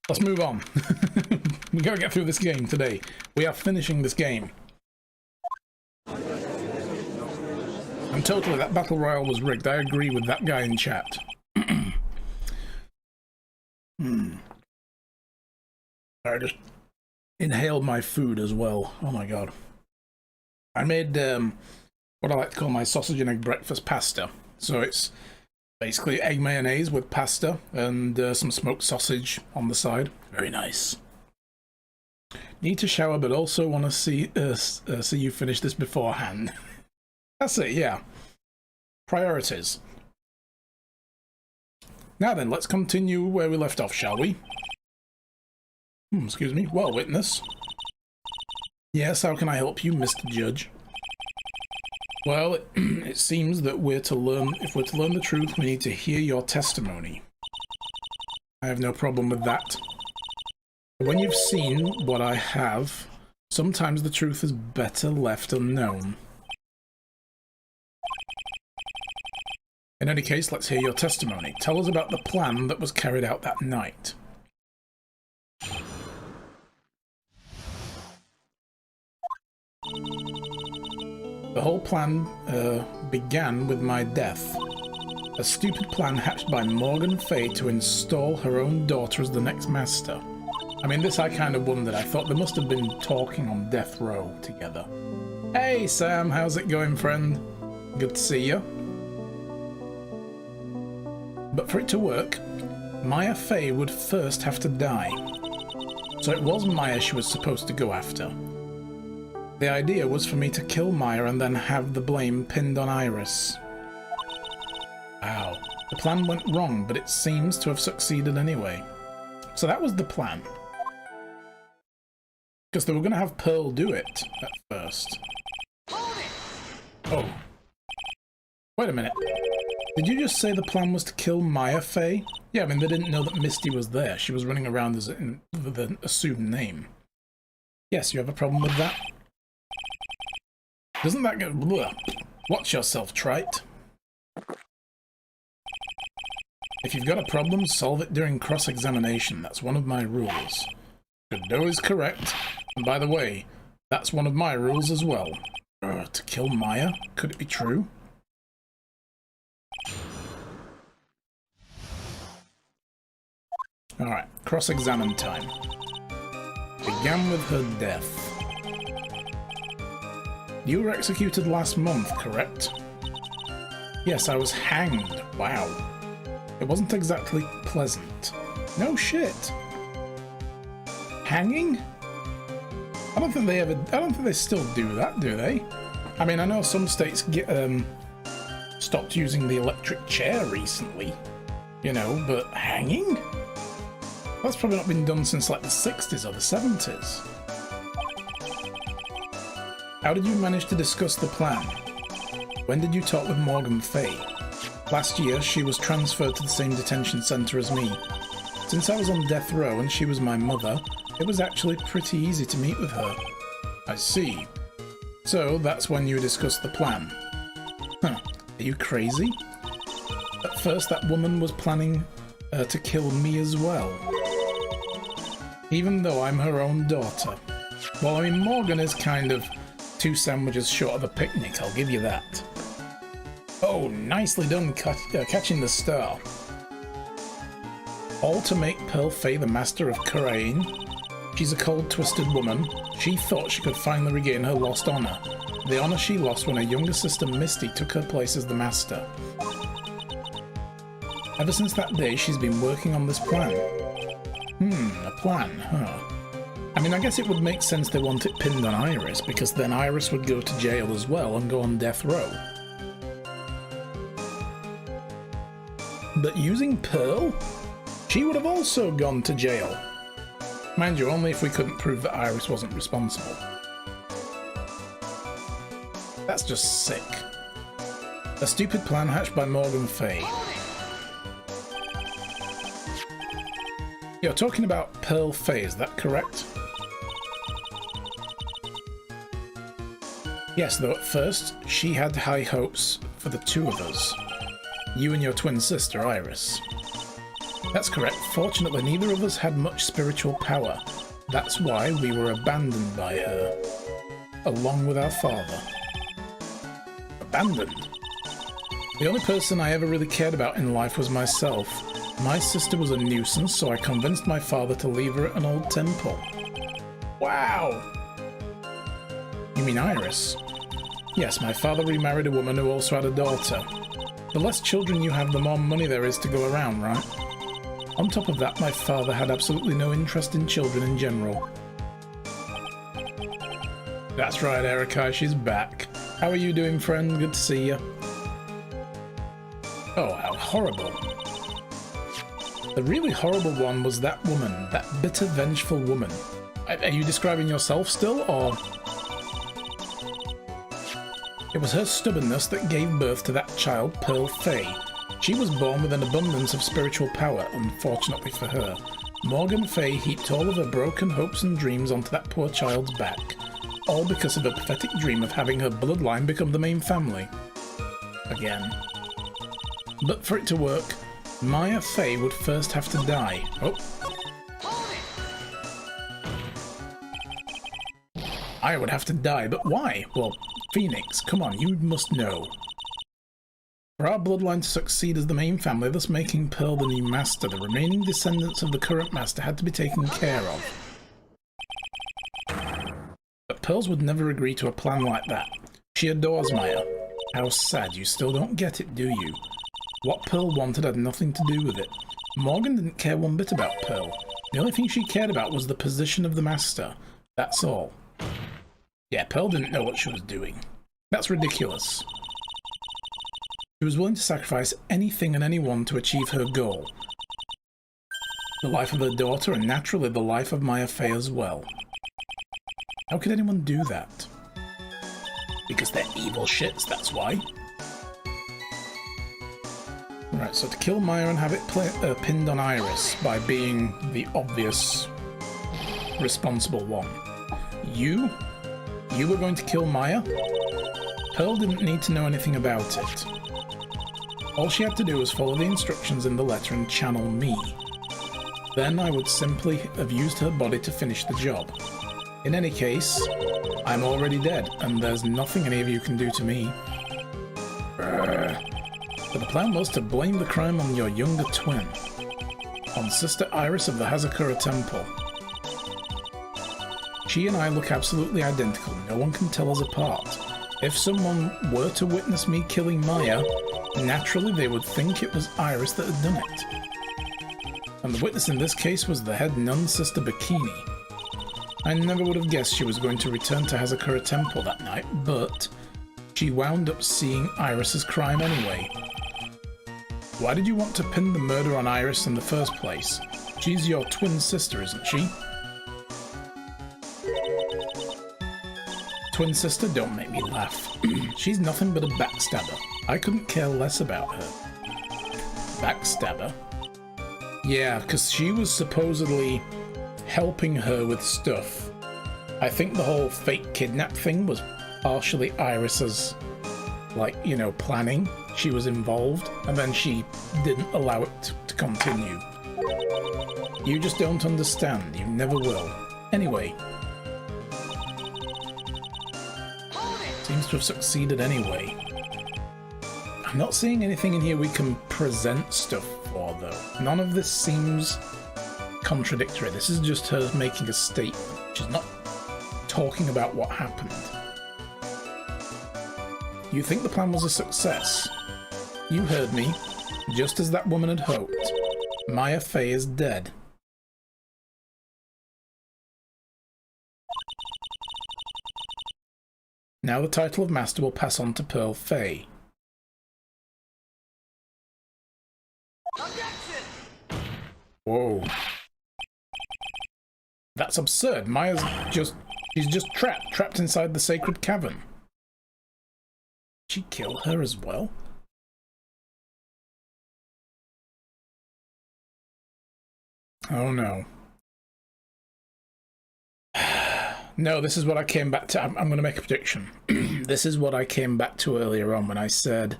Let's move on. We gotta get through this game today. We are finishing this game. And totally, that battle royale was rigged. I agree with that guy in chat. I just inhaled my food as well. Oh my god. I made what I like to call my sausage and egg breakfast pasta. So it's basically egg mayonnaise with pasta and some smoked sausage on the side. Very nice. Need to shower, but also want to see you finish this beforehand. That's it, yeah. Priorities. Now then, let's continue where we left off, shall we? Excuse me. Well, witness. Yes, how can I help you, Mr. Judge? Well, it seems that if we're to learn the truth, we need to hear your testimony. I have no problem with that. When you've seen what I have, sometimes the truth is better left unknown. In any case, let's hear your testimony. Tell us about the plan that was carried out that night. The whole plan began with my death. A stupid plan hatched by Morgan Fay to install her own daughter as the next master. I mean, this I kind of wondered. I thought they must have been talking on death row together. Hey Sam, how's it going, friend? Good to see you. But for it to work, Maya Fay would first have to die. So it was Maya she was supposed to go after. The idea was for me to kill Maya and then have the blame pinned on Iris. Wow. The plan went wrong, but it seems to have succeeded anyway. So that was the plan. Because they were going to have Pearl do it at first. Oh. Wait a minute. Did you just say the plan was to kill Maya Fey? Yeah, I mean, they didn't know that Misty was there. She was running around with an assumed name. Yes, you have a problem with that? Doesn't that go... Bleh. Watch yourself, Trite. If you've got a problem, solve it during cross-examination. That's one of my rules. Godot is correct. And by the way, that's one of my rules as well. To kill Maya? Could it be true? Alright, cross-examine time. Began with her death. You were executed last month, correct? Yes, I was hanged. Wow. It wasn't exactly pleasant. No shit. Hanging? I don't think they still do that, do they? I mean, I know some states get stopped using the electric chair recently, you know, but hanging? That's probably not been done since like the 60s or the 70s. How did you manage to discuss the plan? When did you talk with Morgan Fay? Last year, she was transferred to the same detention center as me. Since I was on death row and she was my mother, it was actually pretty easy to meet with her. I see. So that's when you discussed the plan. Huh. Are you crazy? At first, that woman was planning to kill me as well. Even though I'm her own daughter. Well, I mean, Morgan is kind of 2 sandwiches short of a picnic, I'll give you that. Oh, nicely done catching the star. All to make Pearl Fay the master of Kurain. She's a cold, twisted woman. She thought she could finally regain her lost honor. The honor she lost when her younger sister Misty took her place as the master. Ever since that day, she's been working on this plan. A plan, huh? I mean, I guess it would make sense they want it pinned on Iris, because then Iris would go to jail as well and go on death row. But using Pearl? She would have also gone to jail. Mind you, only if we couldn't prove that Iris wasn't responsible. That's just sick. A stupid plan hatched by Morgan Fay. You're talking about Pearl Fay, is that correct? Yes, though at first, she had high hopes for the 2 of us. You and your twin sister, Iris. That's correct. Fortunately, neither of us had much spiritual power. That's why we were abandoned by her. Along with our father. Abandoned? The only person I ever really cared about in life was myself. My sister was a nuisance, so I convinced my father to leave her at an old temple. Wow! You mean Iris? Yes, my father remarried a woman who also had a daughter. The less children you have, the more money there is to go around, right? On top of that, my father had absolutely no interest in children in general. That's right, Erica, she's back. How are you doing, friend? Good to see you. Oh, how horrible. The really horrible one was that woman, that bitter, vengeful woman. Are you describing yourself still, or...? It was her stubbornness that gave birth to that child, Pearl Fay. She was born with an abundance of spiritual power, unfortunately for her. Morgan Fay heaped all of her broken hopes and dreams onto that poor child's back. All because of a pathetic dream of having her bloodline become the main family. Again. But for it to work, Maya Fay would first have to die. Oh. I would have to die, but why? Well, Phoenix, come on, you must know. For our bloodline to succeed as the main family, thus making Pearl the new master, the remaining descendants of the current master had to be taken care of. But Pearls would never agree to a plan like that. She adores Maya. How sad, you still don't get it, do you? What Pearl wanted had nothing to do with it. Morgan didn't care one bit about Pearl. The only thing she cared about was the position of the master. That's all. Yeah, Pearl didn't know what she was doing. That's ridiculous. She was willing to sacrifice anything and anyone to achieve her goal. The life of her daughter, and naturally the life of Maya Fay as well. How could anyone do that? Because they're evil shits, that's why. Right, so to kill Maya and have it pinned on Iris by being the obvious responsible one. You were going to kill Maya? Pearl didn't need to know anything about it. All she had to do was follow the instructions in the letter and channel me. Then I would simply have used her body to finish the job. In any case, I'm already dead, and there's nothing any of you can do to me. But the plan was to blame the crime on your younger twin, on Sister Iris of the Hazakura Temple. She and I look absolutely identical, no one can tell us apart. If someone were to witness me killing Maya, naturally they would think it was Iris that had done it. And the witness in this case was the head nun, Sister Bikini. I never would have guessed she was going to return to Hazakura Temple that night, but she wound up seeing Iris's crime anyway. Why did you want to pin the murder on Iris in the first place? She's your twin sister, isn't she? Twin sister? Don't make me laugh. She's nothing but a backstabber. I couldn't care less about her. Backstabber? Yeah, because she was supposedly helping her with stuff. I think the whole fake kidnap thing was partially Iris's, like, you know, planning. She was involved, and then she didn't allow it to continue. You just don't understand. You never will. Anyway. Seems to have succeeded anyway. I'm not seeing anything in here we can present stuff for, though. None of this seems contradictory. This is just her making a statement. She's not talking about what happened. You think the plan was a success? You heard me. Just as that woman had hoped. Maya Fey is dead. Now the title of Master will pass on to Pearl Fey. Objection! Whoa. That's absurd. Maya's she's just trapped inside the sacred cavern. Did she kill her as well? Oh no. No, this is what I came back to. I'm going to make a prediction. This is what I came back to earlier on when I said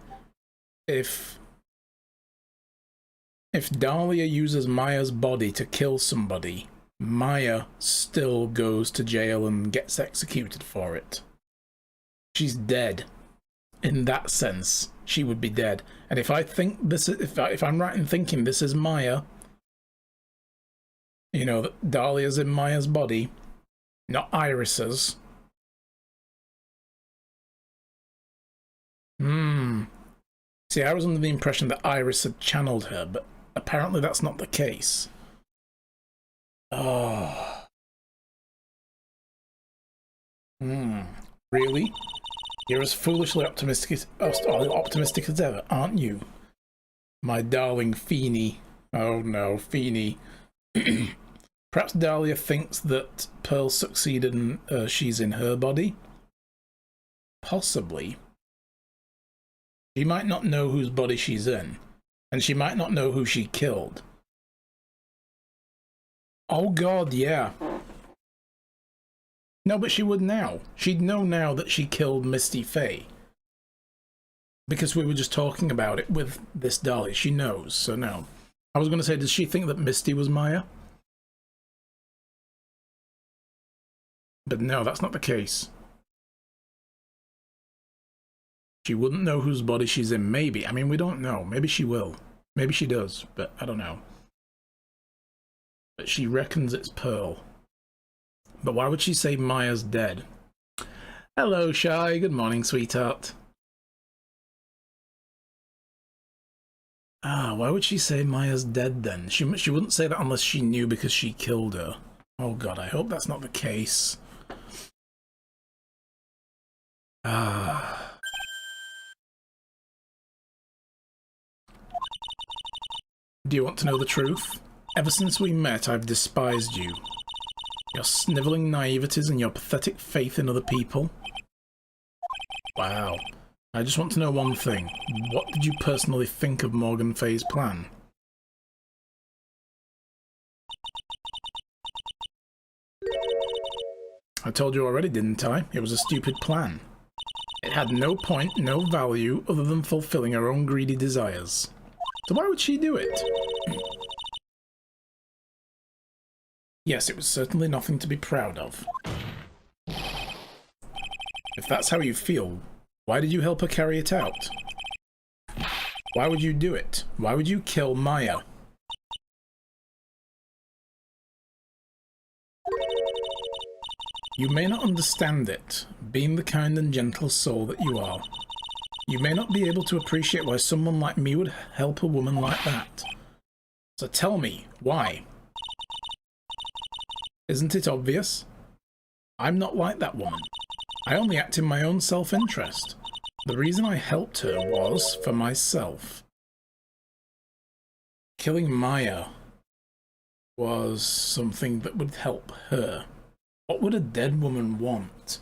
if Dahlia uses Maya's body to kill somebody, Maya still goes to jail and gets executed for it. She's dead. In that sense, she would be dead. And if I think this, if I'm right in thinking this is Maya, you know, that Dahlia's in Maya's body, not Iris's. See, I was under the impression that Iris had channeled her, but apparently that's not the case. Oh. Really? You're as foolishly optimistic as ever, aren't you? My darling Feeny. Oh no, Feeny. Perhaps Dahlia thinks that Pearl succeeded and she's in her body? Possibly. She might not know whose body she's in, and she might not know who she killed. Oh god, yeah. No, but she would now. She'd know now that she killed Misty Fey. Because we were just talking about it with this Dahlia. She knows, so no. I was going to say, does she think that Misty was Maya? But no, that's not the case. She wouldn't know whose body she's in, maybe. I mean, we don't know. Maybe she will. Maybe she does, but I don't know. But she reckons it's Pearl. But why would she say Maya's dead? Hello, Shy. Good morning, sweetheart. Why would she say Maya's dead then? She wouldn't say that unless she knew because she killed her. Oh god, I hope that's not the case. Do you want to know the truth? Ever since we met, I've despised you. Your snivelling naiveties and your pathetic faith in other people. Wow. I just want to know one thing. What did you personally think of Morgan Fay's plan? I told you already, didn't I? It was a stupid plan. It had no point, no value, other than fulfilling her own greedy desires. So why would she do it? Yes, it was certainly nothing to be proud of. If that's how you feel, why did you help her carry it out? Why would you do it? Why would you kill Maya? You may not understand it, being the kind and gentle soul that you are. You may not be able to appreciate why someone like me would help a woman like that. So tell me, why? Isn't it obvious? I'm not like that woman. I only act in my own self-interest. The reason I helped her was for myself. Killing Maya was something that would help her. What would a dead woman want?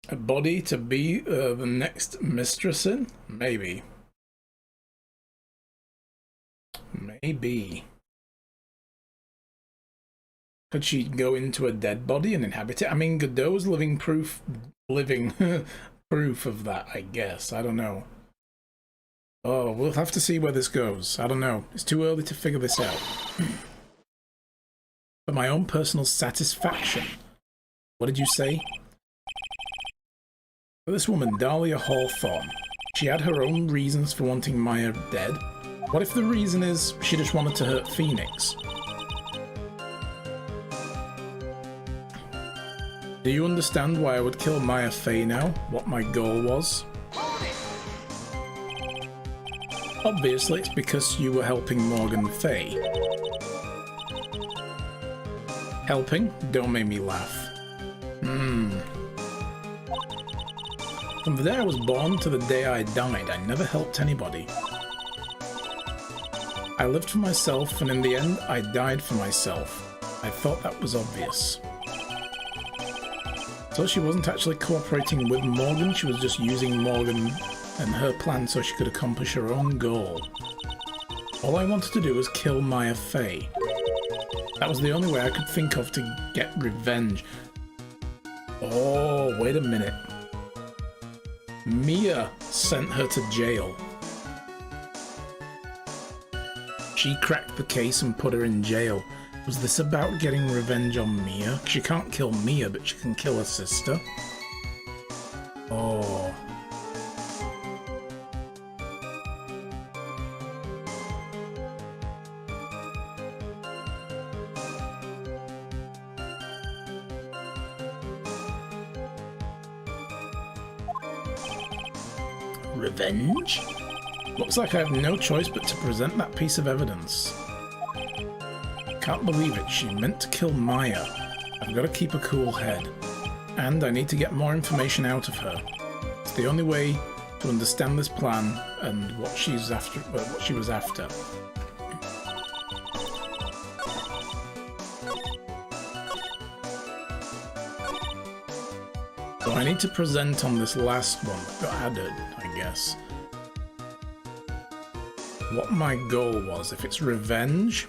A body to be the next mistress in? Maybe. Maybe. Could she go into a dead body and inhabit it? I mean, Godot's living proof of that, I guess. I don't know. Oh, we'll have to see where this goes. I don't know. It's too early to figure this out. For my own personal satisfaction. What did you say? For this woman, Dahlia Hawthorne. She had her own reasons for wanting Maya dead. What if the reason is she just wanted to hurt Phoenix? Do you understand why I would kill Maya Fey now? What my goal was? Obviously, it's because you were helping Morgan Fay. Helping? Don't make me laugh. From the day I was born to the day I died, I never helped anybody. I lived for myself, and in the end, I died for myself. I thought that was obvious. So she wasn't actually cooperating with Morgan, she was just using Morgan and her plan so she could accomplish her own goal. All I wanted to do was kill Maya Fey. That was the only way I could think of to get revenge. Oh, wait a minute. Mia sent her to jail. She cracked the case and put her in jail. Was this about getting revenge on Mia? She can't kill Mia, but she can kill her sister. Oh. Revenge? Looks like I have no choice but to present that piece of evidence. Can't believe it, she meant to kill Maya. I've got to keep a cool head. And I need to get more information out of her. It's the only way to understand this plan and what she's after, what she was after. So I need to present on this last one that got added, I guess. What my goal was. If it's revenge...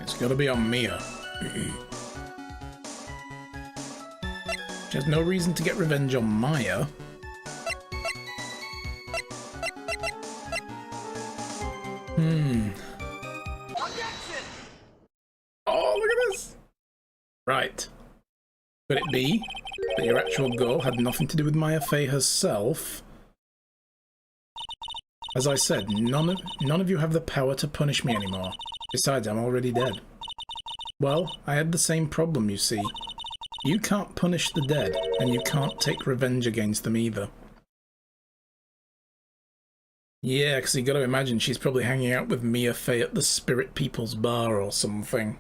it's gotta be on Mia. She has no reason to get revenge on Maya. Oh, look at this! Right. Could it be that your actual goal had nothing to do with Maya Fey herself? As I said, none of you have the power to punish me anymore. Besides, I'm already dead. Well, I had the same problem, you see. You can't punish the dead, and you can't take revenge against them either. Yeah, because you got to imagine she's probably hanging out with Mia Fey at the Spirit People's Bar or something.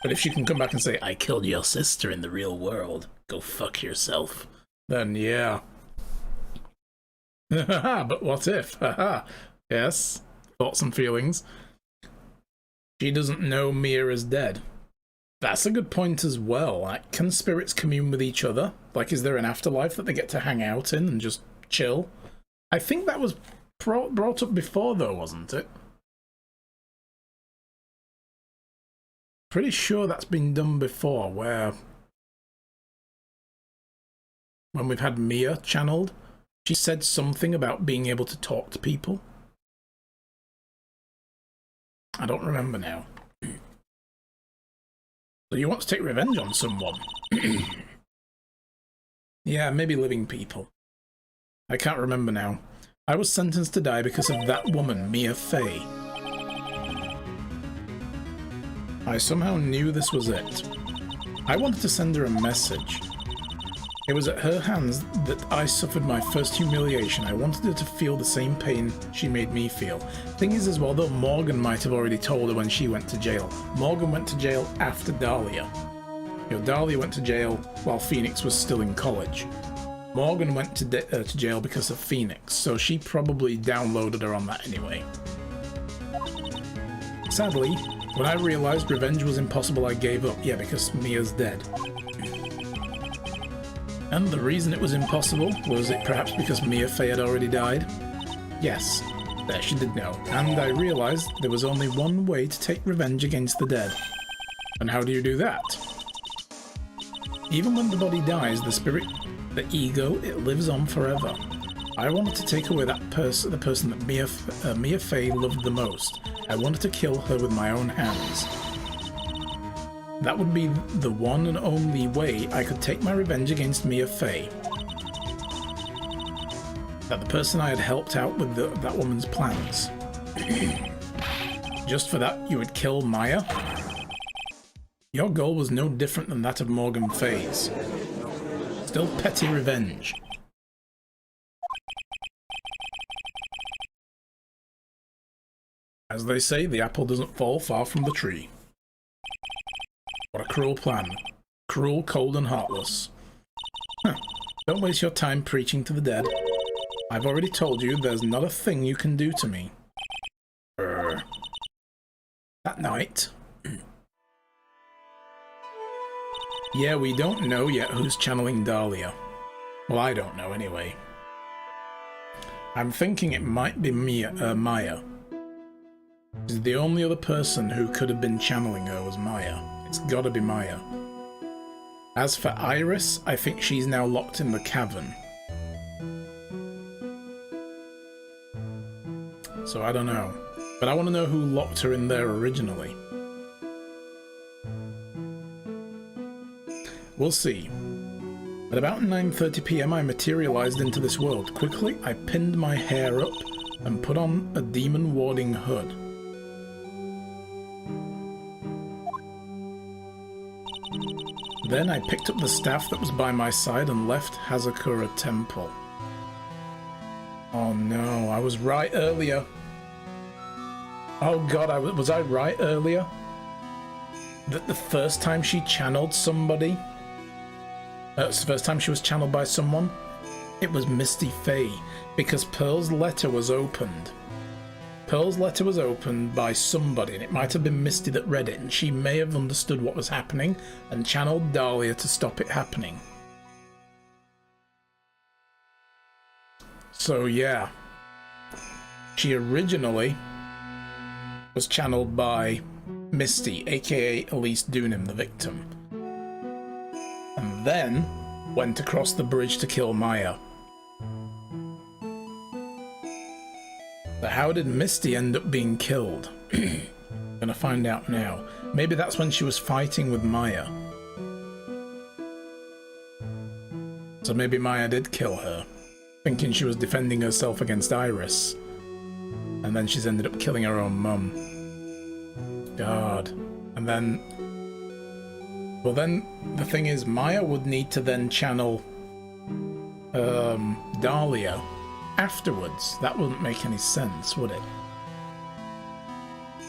But if she can come back and say, I killed your sister in the real world, go fuck yourself, then yeah. But what if? Yes, thoughts and feelings. She doesn't know Mia is dead. That's a good point as well. Like, can spirits commune with each other? Like, is there an afterlife that they get to hang out in and just chill? I think that was brought up before, though, wasn't it? Pretty sure that's been done before, where when we've had Mia channeled, she said something about being able to talk to people. I don't remember now. So you want to take revenge on someone? Yeah, maybe living people. I can't remember now. I was sentenced to die because of that woman, Mia Fey. I somehow knew this was it. I wanted to send her a message. It was at her hands that I suffered my first humiliation. I wanted her to feel the same pain she made me feel. Thing is as well, though, Morgan might have already told her when she went to jail. Morgan went to jail after Dahlia. You know, Dahlia went to jail while Phoenix was still in college. Morgan went to jail because of Phoenix, so she probably downloaded her on that anyway. Sadly, when I realized revenge was impossible, I gave up. Yeah, because Mia's dead. And the reason it was impossible, was it perhaps because Mia Fey had already died? Yes, there she did know. And I realized there was only one way to take revenge against the dead. And how do you do that? Even when the body dies, the spirit, the ego, it lives on forever. I wanted to take away that the person that Mia Fey loved the most. I wanted to kill her with my own hands. That would be the one and only way I could take my revenge against Mia Fey. That the person I had helped out with that woman's plans. Just for that, you would kill Maya? Your goal was no different than that of Morgan Fey's. Still petty revenge. As they say, the apple doesn't fall far from the tree. What a cruel plan. Cruel, cold, and heartless. Don't waste your time preaching to the dead. I've already told you there's not a thing you can do to me. That night... Yeah, we don't know yet who's channeling Dahlia. Well, I don't know anyway. I'm thinking it might be Maya. The only other person who could have been channeling her was Maya. It's gotta be Maya. As for Iris, I think she's now locked in the cavern. So I don't know. But I want to know who locked her in there originally. We'll see. At about 9:30 PM I materialized into this world. Quickly, I pinned my hair up and put on a demon warding hood. Then I picked up the staff that was by my side and left Hazakura Temple. Oh no, I was right earlier. Oh god, was I right earlier? That the first time she channeled somebody, the first time she was channeled by someone, it was Misty Fey, because Pearl's letter was opened. Pearl's letter was opened by somebody, and it might have been Misty that read it, and she may have understood what was happening and channeled Dahlia to stop it happening. So yeah, she originally was channeled by Misty, aka Elise Doonim, the victim, and then went across the bridge to kill Maya. But how did Misty end up being killed? Gonna find out now. Maybe that's when she was fighting with Maya. So maybe Maya did kill her, thinking she was defending herself against Iris. And then she's ended up killing her own mum. God. And then... Well then, the thing is, Maya would need to then channel Dahlia afterwards. That wouldn't make any sense, would it?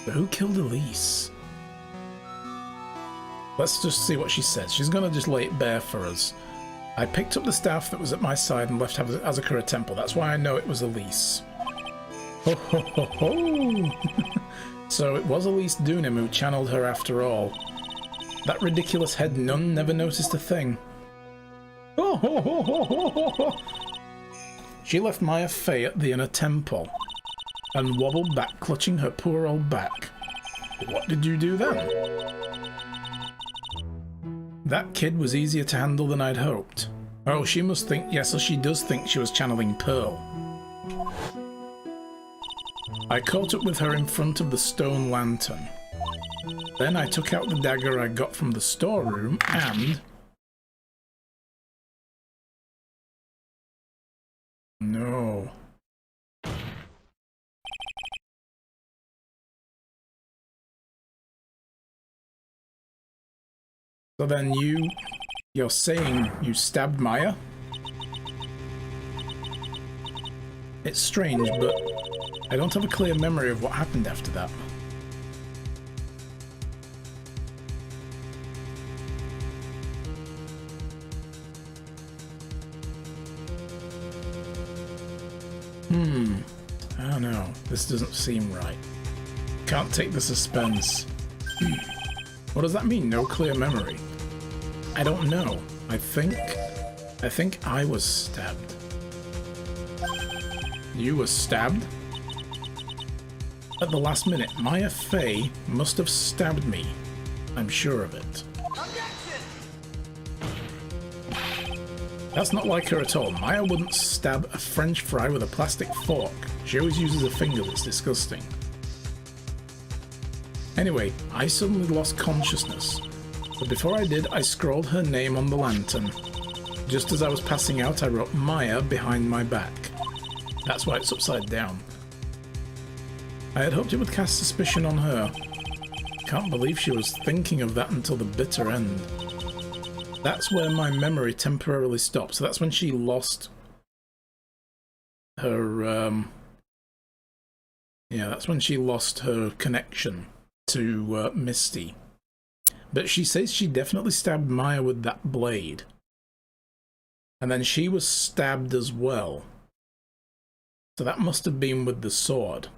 But who killed Elise? Let's just see what she says. She's gonna just lay it bare for us. I picked up the staff that was at my side and left Azakura Temple. That's why I know it was Elise. Ho ho ho ho! So it was Elise Doonim who channeled her after all. That ridiculous head nun never noticed a thing. Ho ho ho ho ho ho ho! She left Maya Fey at the inner temple and wobbled back, clutching her poor old back. What did you do then? That kid was easier to handle than I'd hoped. Oh, she must think, yes, so she does think she was channeling Pearl. I caught up with her in front of the stone lantern. Then I took out the dagger I got from the storeroom and... No. So then you're saying you stabbed Maya? It's strange, but I don't have a clear memory of what happened after that. I don't know. This doesn't seem right. Can't take the suspense. What does that mean? No clear memory? I don't know. I think I was stabbed. You were stabbed? At the last minute, Maya Fey must have stabbed me. I'm sure of it. That's not like her at all. Maya wouldn't stab a French fry with a plastic fork. She always uses a finger. That's disgusting. Anyway, I suddenly lost consciousness. But before I did, I scrawled her name on the lantern. Just as I was passing out, I wrote Maya behind my back. That's why it's upside down. I had hoped it would cast suspicion on her. Can't believe she was thinking of that until the bitter end. That's where my memory temporarily stopped. So that's when she lost her, yeah, that's when she lost her connection to Misty. But she says she definitely stabbed Maya with that blade. And then she was stabbed as well. So that must have been with the sword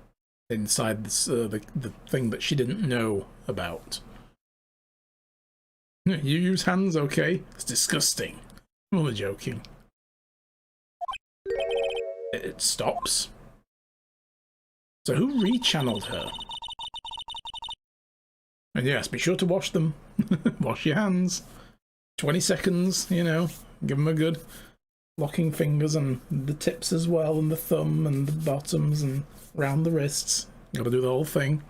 inside this, the thing that she didn't know about. You use hands, okay? It's disgusting. I'm only joking. It stops. So who rechanneled her? And yes, be sure to wash them. Wash your hands. 20 seconds, you know. Give them a good locking fingers and the tips as well, and the thumb and the bottoms and round the wrists. Gotta do the whole thing.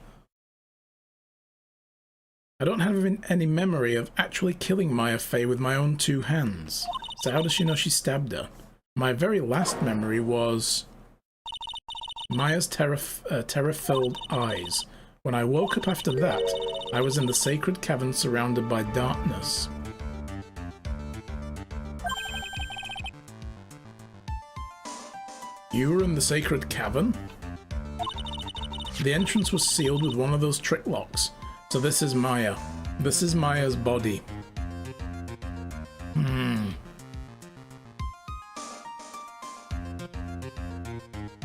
I don't have any memory of actually killing Maya Fey with my own two hands. So how does she know she stabbed her? My very last memory was Maya's terror-filled eyes. When I woke up after that, I was in the sacred cavern surrounded by darkness. You were in the sacred cavern? The entrance was sealed with one of those trick locks. So this is Maya. This is Maya's body.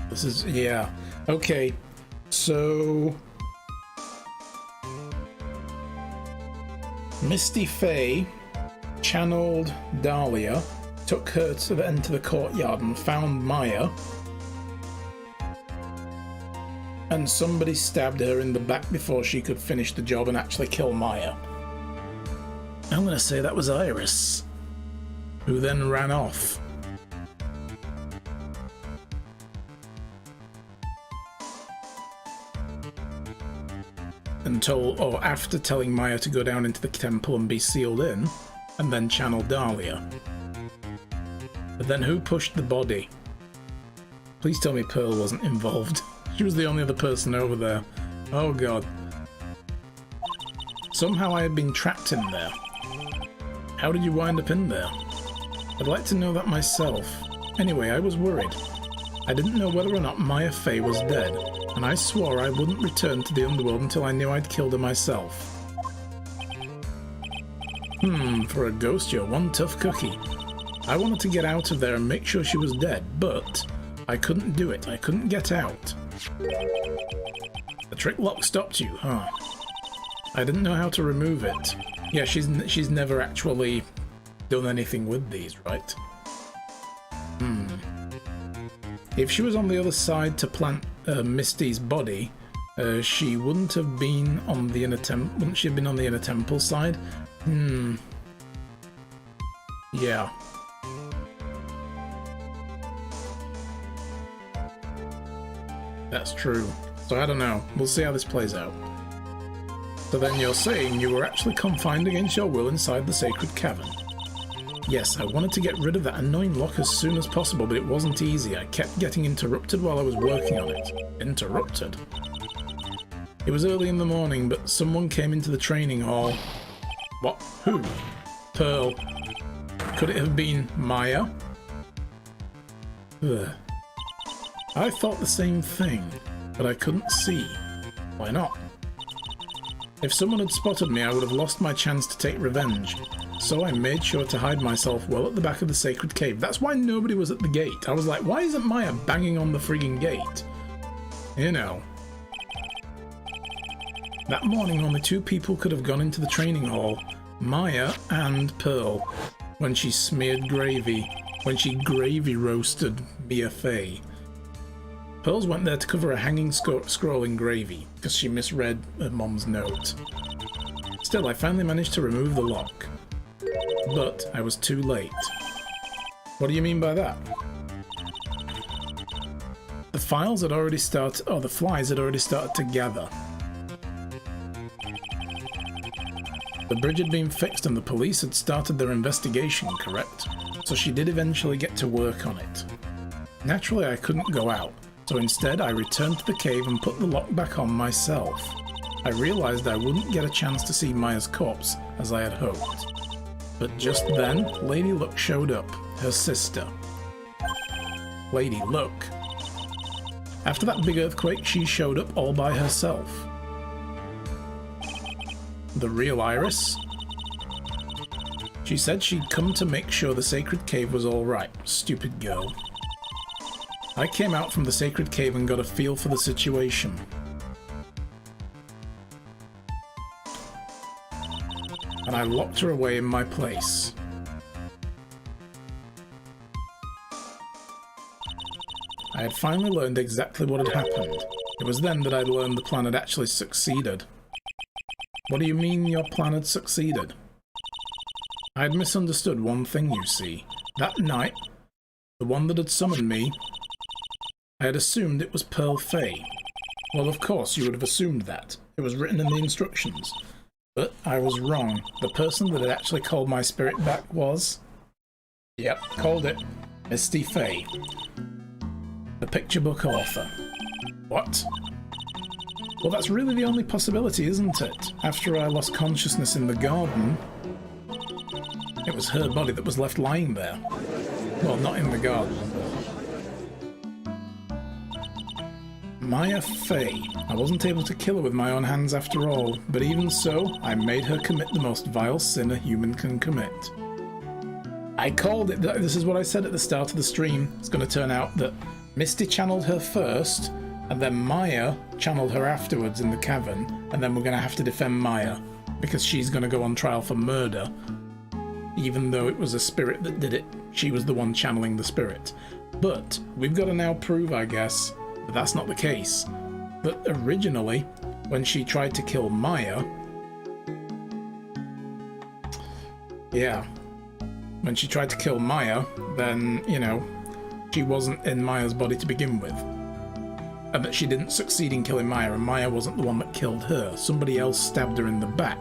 This is, yeah. Okay, so... Misty Fey channeled Dahlia, took her into the courtyard and found Maya. And somebody stabbed her in the back before she could finish the job and actually kill Maya. I'm gonna say that was Iris, who then ran off. After telling Maya to go down into the temple and be sealed in, and then channel Dahlia. But then who pushed the body? Please tell me Pearl wasn't involved. She was the only other person over there. Oh god. Somehow I had been trapped in there. How did you wind up in there? I'd like to know that myself. Anyway, I was worried. I didn't know whether or not Maya Fey was dead, and I swore I wouldn't return to the underworld until I knew I'd killed her myself. For a ghost, you're one tough cookie. I wanted to get out of there and make sure she was dead, but I couldn't do it. I couldn't get out. The trick lock stopped you, huh? I didn't know how to remove it. Yeah, she's never actually done anything with these, right? If she was on the other side to plant Misty's body, she wouldn't have been on the inner temple. Wouldn't she have been on the inner temple side? Yeah. That's true. So I don't know. We'll see how this plays out. So then you're saying you were actually confined against your will inside the sacred cavern. Yes, I wanted to get rid of that annoying lock as soon as possible, but it wasn't easy. I kept getting interrupted while I was working on it. Interrupted? It was early in the morning, but someone came into the training hall. What? Who? Pearl. Could it have been Maya? Ugh. I thought the same thing, but I couldn't see. Why not? If someone had spotted me, I would have lost my chance to take revenge. So I made sure to hide myself well at the back of the sacred cave. That's why nobody was at the gate. I was like, why isn't Maya banging on the frigging gate? You know. That morning, only 2 people could have gone into the training hall. Maya and Pearl. When she smeared gravy. When she gravy roasted Mia Fey. Pearls went there to cover a hanging scroll in gravy, because she misread her mom's note. Still, I finally managed to remove the lock. But I was too late. What do you mean by that? The files had already started, the flies had already started to gather. The bridge had been fixed and the police had started their investigation, correct? So she did eventually get to work on it. Naturally, I couldn't go out, so instead I returned to the cave and put the lock back on myself. I realized I wouldn't get a chance to see Maya's corpse, as I had hoped. But just then, Lady Luck showed up, her sister. Lady Luck. After that big earthquake, she showed up all by herself. The real Iris? She said she'd come to make sure the sacred cave was alright. Stupid girl. I came out from the sacred cave and got a feel for the situation. And I locked her away in my place. I had finally learned exactly what had happened. It was then that I learned the plan had actually succeeded. What do you mean your plan had succeeded? I had misunderstood one thing, you see. That night, the one that had summoned me, I had assumed it was Pearl Fey. Well, of course you would have assumed that. It was written in the instructions. But I was wrong. The person that had actually called my spirit back was... Yep, called it. Misty Fey. The picture book author. What? Well, that's really the only possibility, isn't it? After I lost consciousness in the garden, it was her body that was left lying there. Well, not in the garden. Maya Fey. I wasn't able to kill her with my own hands after all, but even so, I made her commit the most vile sin a human can commit. I called it. This is what I said at the start of the stream. It's going to turn out that Misty channeled her first, and then Maya channeled her afterwards in the cavern, and then we're going to have to defend Maya, because she's going to go on trial for murder. Even though it was a spirit that did it, she was the one channeling the spirit. But we've got to now prove, I guess, that that's not the case. But originally, when she tried to kill Maya... Yeah. When she tried to kill Maya, then, you know, she wasn't in Maya's body to begin with. And that she didn't succeed in killing Maya, and Maya wasn't the one that killed her. Somebody else stabbed her in the back.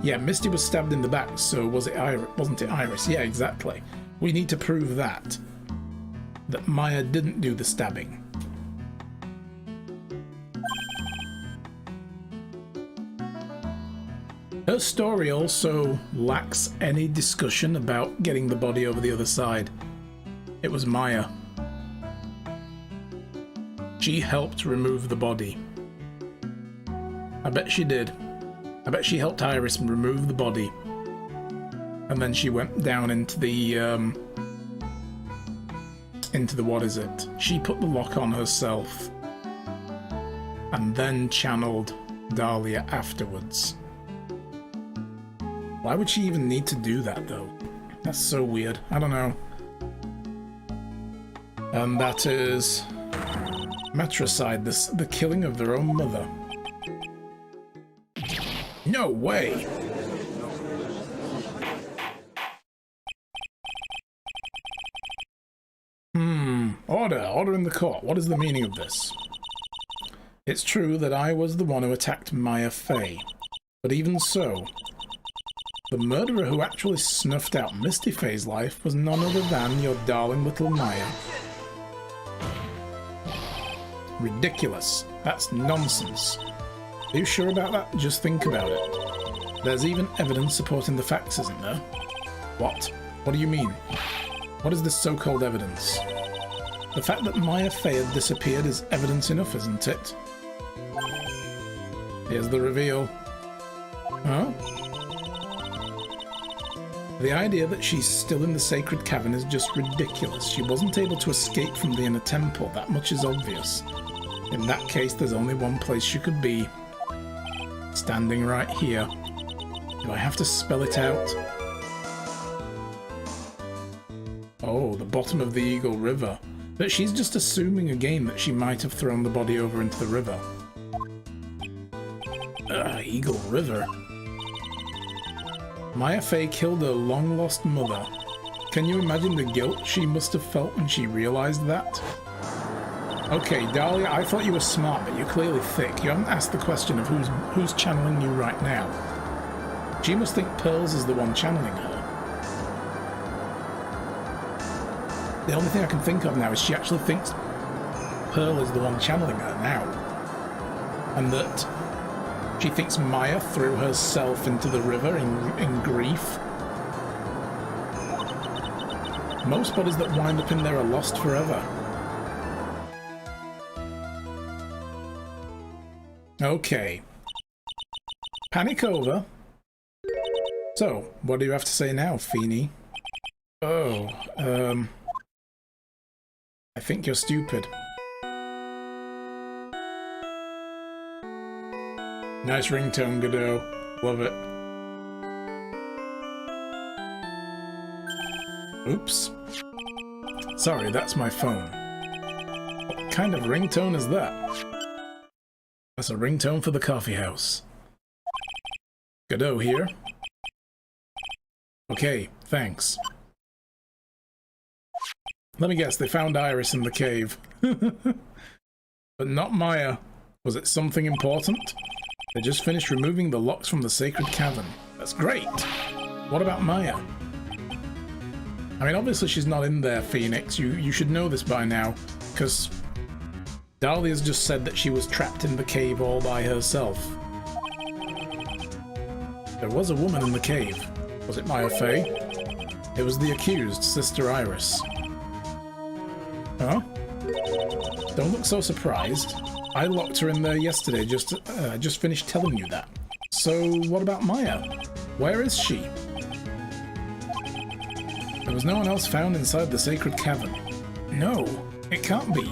Yeah, Misty was stabbed in the back, so was it Iris? Wasn't it Iris? Yeah, exactly. We need to prove that. That Maya didn't do the stabbing. Her story also lacks any discussion about getting the body over the other side. It was Maya. She helped remove the body. I bet she did. I bet she helped Iris remove the body. And then she went down into the what is it? She put the lock on herself. And then channeled Dahlia afterwards. Why would she even need to do that, though? That's so weird. I don't know. And that is matricide, the killing of their own mother. No way! Order in the court. What is the meaning of this? It's true that I was the one who attacked Maya Fey, but even so, the murderer who actually snuffed out Misty Fey's life was none other than your darling little Maya. Ridiculous. That's nonsense. Are you sure about that? Just think about it. There's even evidence supporting the facts, isn't there? What? What do you mean? What is this so-called evidence? The fact that Maya Fey had disappeared is evidence enough, isn't it? Here's the reveal. Huh? The idea that she's still in the sacred cavern is just ridiculous. She wasn't able to escape from the inner temple, that much is obvious. In that case, there's only one place she could be. Standing right here. Do I have to spell it out? Oh, the bottom of the Eagle River. But she's just assuming again that she might have thrown the body over into the river. Eagle River. Maya Fey killed her long-lost mother. Can you imagine the guilt she must have felt when she realized that? Okay, Dahlia, I thought you were smart, but you're clearly thick. You haven't asked the question of who's channeling you right now. She must think Pearls is the one channeling her. The only thing I can think of now is she actually thinks Pearl is the one channeling her now. And that she thinks Maya threw herself into the river in grief. Most bodies that wind up in there are lost forever. Okay. Panic over. So, what do you have to say now, Feeny? Oh, I think you're stupid. Nice ringtone, Godot. Love it. Oops. Sorry, that's my phone. What kind of ringtone is that? That's a ringtone for the coffee house. Godot here. Okay, thanks. Let me guess, they found Iris in the cave. But not Maya. Was it something important? They just finished removing the locks from the sacred cavern. That's great! What about Maya? I mean, obviously she's not in there, Phoenix. You should know this by now, because Dahlia's just said that she was trapped in the cave all by herself. There was a woman in the cave. Was it Maya Fey? It was the accused, Sister Iris. Huh? Don't look so surprised. I locked her in there yesterday, just finished telling you that. So, what about Maya? Where is she? There was no one else found inside the sacred cavern. No, it can't be.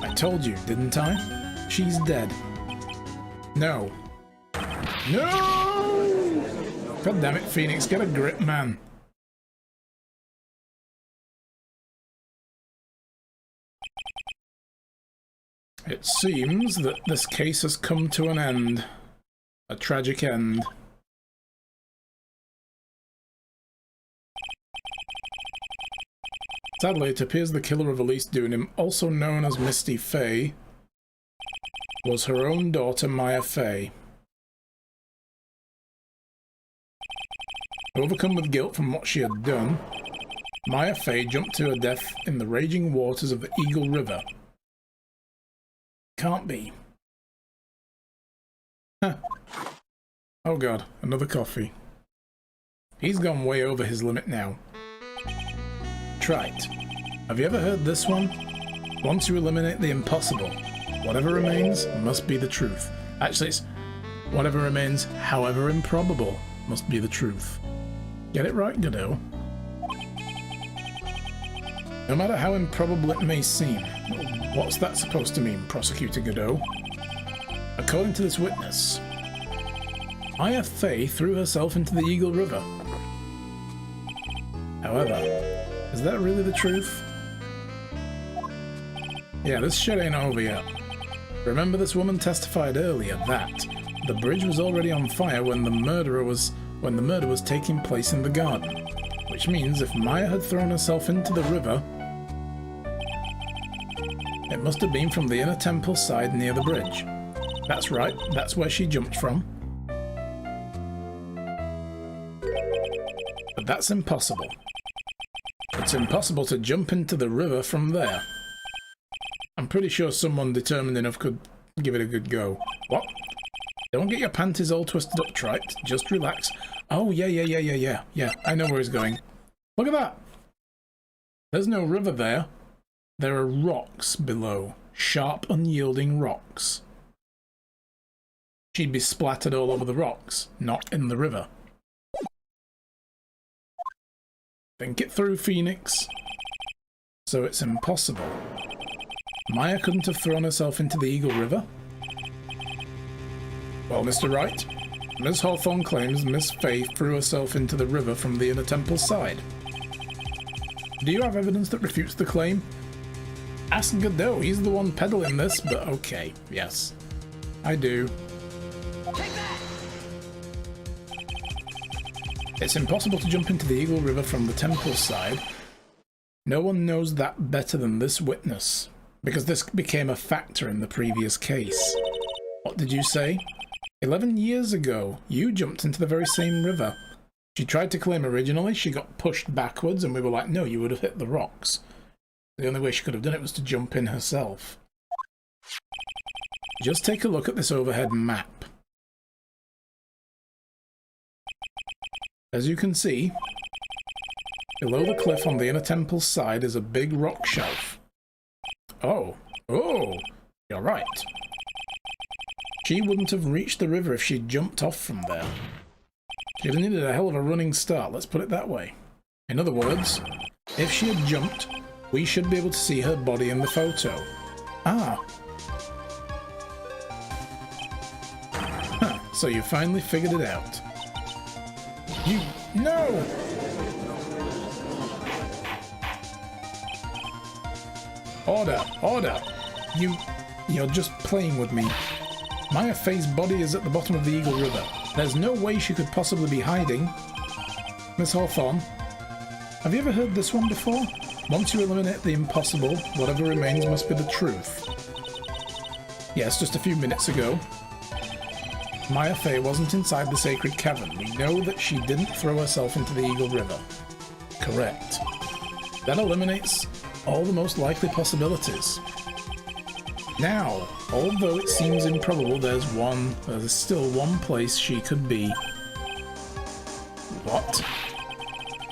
I told you, didn't I? She's dead. No. No! God damn it, Phoenix, get a grip, man. It seems that this case has come to an end. A tragic end. Sadly, it appears the killer of Elise Doonim, also known as Misty Fey, was her own daughter Maya Fey. Overcome with guilt from what she had done, Maya Fey jumped to her death in the raging waters of the Eagle River. Can't be. Huh. Oh god, another coffee. He's gone way over his limit now. Trite. Have you ever heard this one? Once you eliminate the impossible, whatever remains must be the truth. Actually, it's whatever remains, however improbable, must be the truth. Get it right, Godot? No matter how improbable it may seem. What's that supposed to mean, Prosecutor Godot? According to this witness, Maya Fey threw herself into the Eagle River. However, is that really the truth? Yeah, this shit ain't over yet. Remember, this woman testified earlier that the bridge was already on fire when the murder was taking place in the garden. Which means if Maya had thrown herself into the river, it must have been from the inner temple side near the bridge. That's right, that's where she jumped from. But that's impossible. It's impossible to jump into the river from there. I'm pretty sure someone determined enough could give it a good go. What? Don't get your panties all twisted up, Wright. Just relax. Oh, yeah. I know where he's going. Look at that! There's no river there. There are rocks below. Sharp, unyielding rocks. She'd be splattered all over the rocks, not in the river. Think it through, Phoenix. So it's impossible. Maya couldn't have thrown herself into the Eagle River? Well, Mr. Wright, Ms. Hawthorne claims Miss Fey threw herself into the river from the inner temple side. Do you have evidence that refutes the claim? Ask Godot, he's the one peddling this, but okay, yes. I do. Take that! It's impossible to jump into the Eagle River from the temple side. No one knows that better than this witness, because this became a factor in the previous case. What did you say? 11 years ago, you jumped into the very same river. She tried to claim originally she got pushed backwards, and we were like, no, you would have hit the rocks. The only way she could have done it was to jump in herself. Just take a look at this overhead map. As you can see, below the cliff on the inner temple side is a big rock shelf. Oh, you're right. She wouldn't have reached the river if she'd jumped off from there. She'd have needed a hell of a running start, let's put it that way. In other words, if she had jumped, we should be able to see her body in the photo. Ah. Huh, so you finally figured it out. You... No! Order! You're just playing with me. Maya Fey's body is at the bottom of the Eagle River. There's no way she could possibly be hiding. Miss Hawthorne, have you ever heard this one before? Once you eliminate the impossible, whatever remains must be the truth. Yes, just a few minutes ago, Maya Fey wasn't inside the sacred cavern. We know that she didn't throw herself into the Eagle River. Correct. That eliminates all the most likely possibilities. Now, although it seems improbable, there's still one place she could be. What?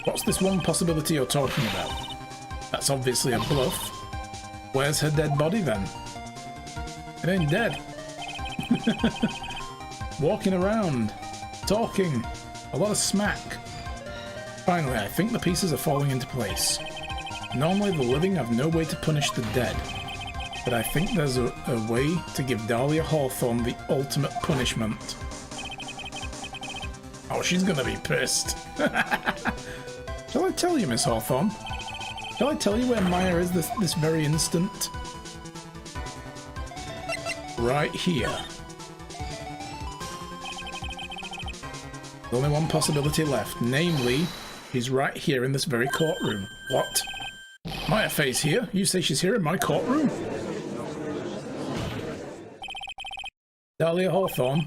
What's this one possibility you're talking about? That's obviously a bluff. Where's her dead body then? It ain't dead. Walking around, talking, a lot of smack. Finally, I think the pieces are falling into place. Normally the living have no way to punish the dead, but I think there's a way to give Dahlia Hawthorne the ultimate punishment. Oh, she's gonna be pissed. Shall I tell you, Miss Hawthorne? Shall I tell you where Maya is this very instant? Right here. There's only one possibility left, namely, he's right here in this very courtroom. What? Maya Fey's here? You say she's here in my courtroom? Dahlia Hawthorne,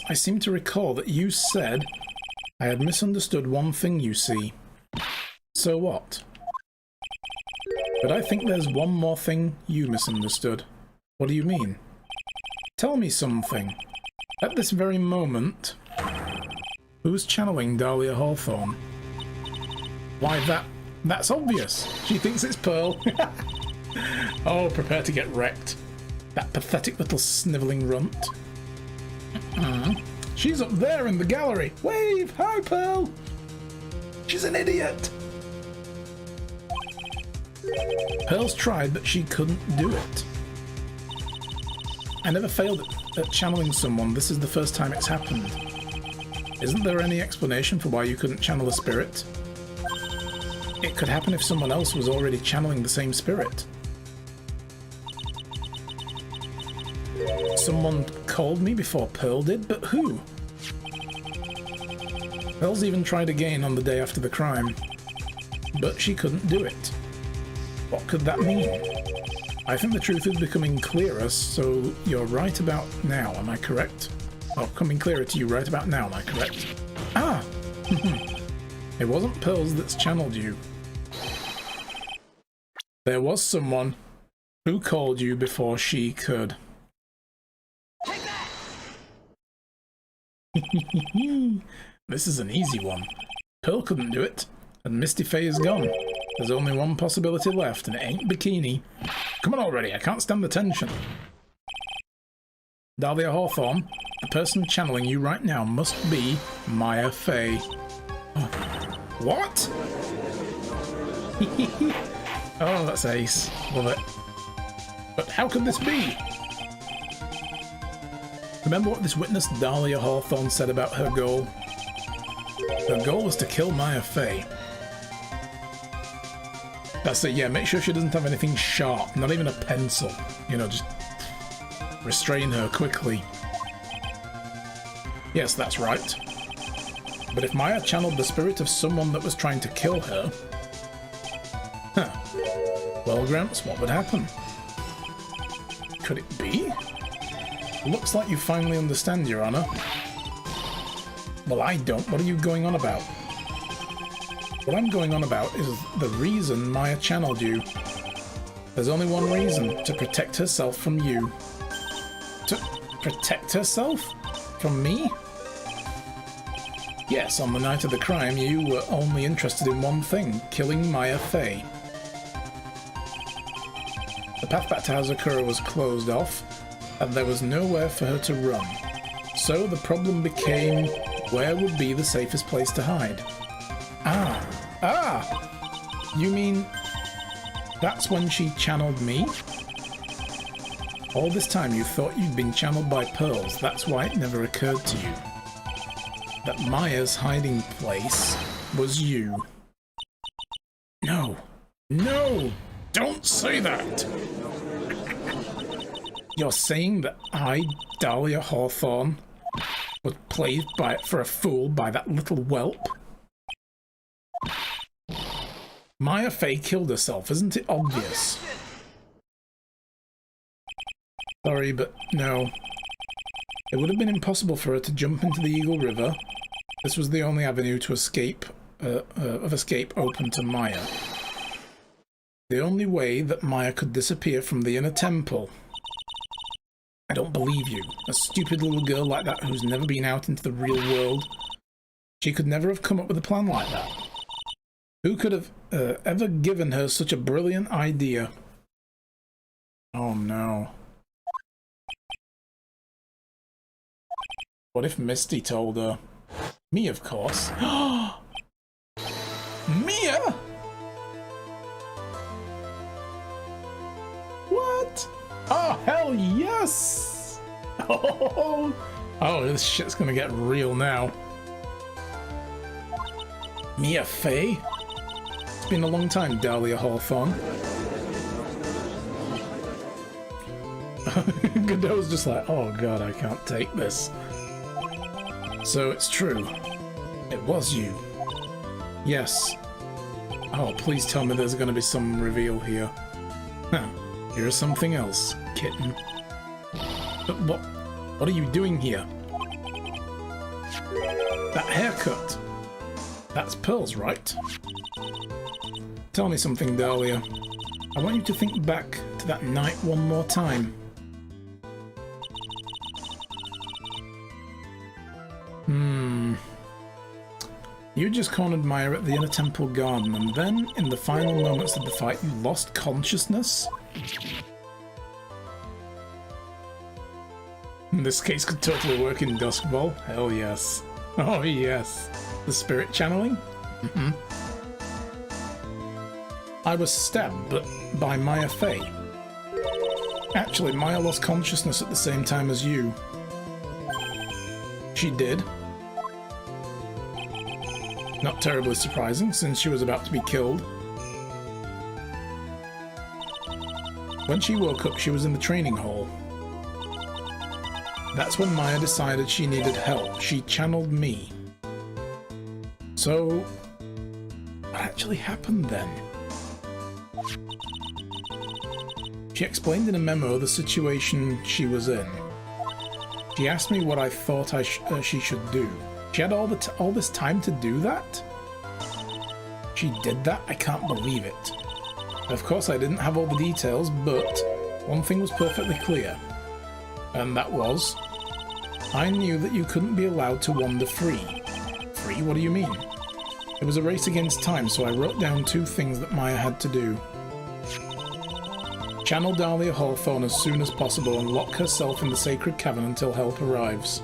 I seem to recall that you said I had misunderstood one thing, you see. So what? But I think there's one more thing you misunderstood. What do you mean? Tell me something. At this very moment, who's channeling Dahlia Hawthorne? Why, That's obvious. She thinks it's Pearl. Oh, prepare to get wrecked. That pathetic little snivelling runt. She's up there in the gallery. Wave! Hi, Pearl! She's an idiot! Pearl's tried, but she couldn't do it. I never failed at channeling someone. This is the first time it's happened. Isn't there any explanation for why you couldn't channel a spirit? It could happen if someone else was already channeling the same spirit. Someone called me before Pearl did, but who? Pearl's even tried again on the day after the crime, but she couldn't do it. What could that mean? I think the truth is becoming clearer, so you're right about now, am I correct? Oh, coming clearer to you right about now, am I correct? Ah! It wasn't Pearls that's channeled you. There was someone who called you before she could. Take that! This is an easy one. Pearl couldn't do it, and Misty Faye is gone. There's only one possibility left, and it ain't Bikini. Come on already, I can't stand the tension. Dahlia Hawthorne, the person channeling you right now must be Maya Faye. Oh. What? Oh, that's ace. Love it. But how could this be? Remember what this witness Dahlia Hawthorne said about her goal? Her goal was to kill Maya Faye. That's it, yeah, make sure she doesn't have anything sharp, not even a pencil. You know, just restrain her quickly. Yes, that's right. But if Maya channeled the spirit of someone that was trying to kill her... Huh. Well, Gramps, what would happen? Could it be? Looks like you finally understand, Your Honor. Well, I don't. What are you going on about? What I'm going on about is the reason Maya channeled you. There's only one reason, to protect herself from you. To protect herself? From me? Yes, on the night of the crime, you were only interested in one thing, killing Maya Faye. The path back to Hazakura was closed off, and there was nowhere for her to run. So the problem became, where would be the safest place to hide? You mean that's when she channeled me? All this time you thought you'd been channeled by Pearls, that's why it never occurred to you that Maya's hiding place was you. No, don't say that! You're saying that I, Dahlia Hawthorne, was played for a fool by that little whelp? Maya Faye killed herself, isn't it obvious? Sorry, but no. It would have been impossible for her to jump into the Eagle River. This was the only avenue to escape open to Maya. The only way that Maya could disappear from the inner temple. I don't believe you. A stupid little girl like that who's never been out into the real world. She could never have come up with a plan like that. Who could have ever given her such a brilliant idea? Oh no. What if Misty told her? Me, of course. Mia? What? Oh, hell yes! Oh, this shit's gonna get real now. Mia Faye? It's been a long time, Dahlia Hawthorne. Godot's just like, oh god, I can't take this. So it's true. It was you. Yes. Oh, please tell me there's going to be some reveal here. Huh. Here's something else, kitten. But what are you doing here? That haircut. That's Pearl's, right? Tell me something, Dahlia. I want you to think back to that night one more time. You just cornered Maya at the inner temple garden, and then, in the final moments of the fight, you lost consciousness? This case could totally work in Duskball. Hell yes. Oh yes. The spirit channeling? Mm-hmm. I was stabbed, but by Maya Fey. Actually, Maya lost consciousness at the same time as you. She did. Not terribly surprising, since she was about to be killed. When she woke up, she was in the training hall. That's when Maya decided she needed help. She channeled me. So, what actually happened then? She explained in a memo the situation she was in. She asked me what I thought she should do. She had all this time to do that? She did that? I can't believe it. Of course, I didn't have all the details, but one thing was perfectly clear. And that was, I knew that you couldn't be allowed to wander free. Free? What do you mean? It was a race against time, so I wrote down 2 things that Maya had to do. Channel Dahlia Hawthorne as soon as possible and lock herself in the sacred cavern until help arrives.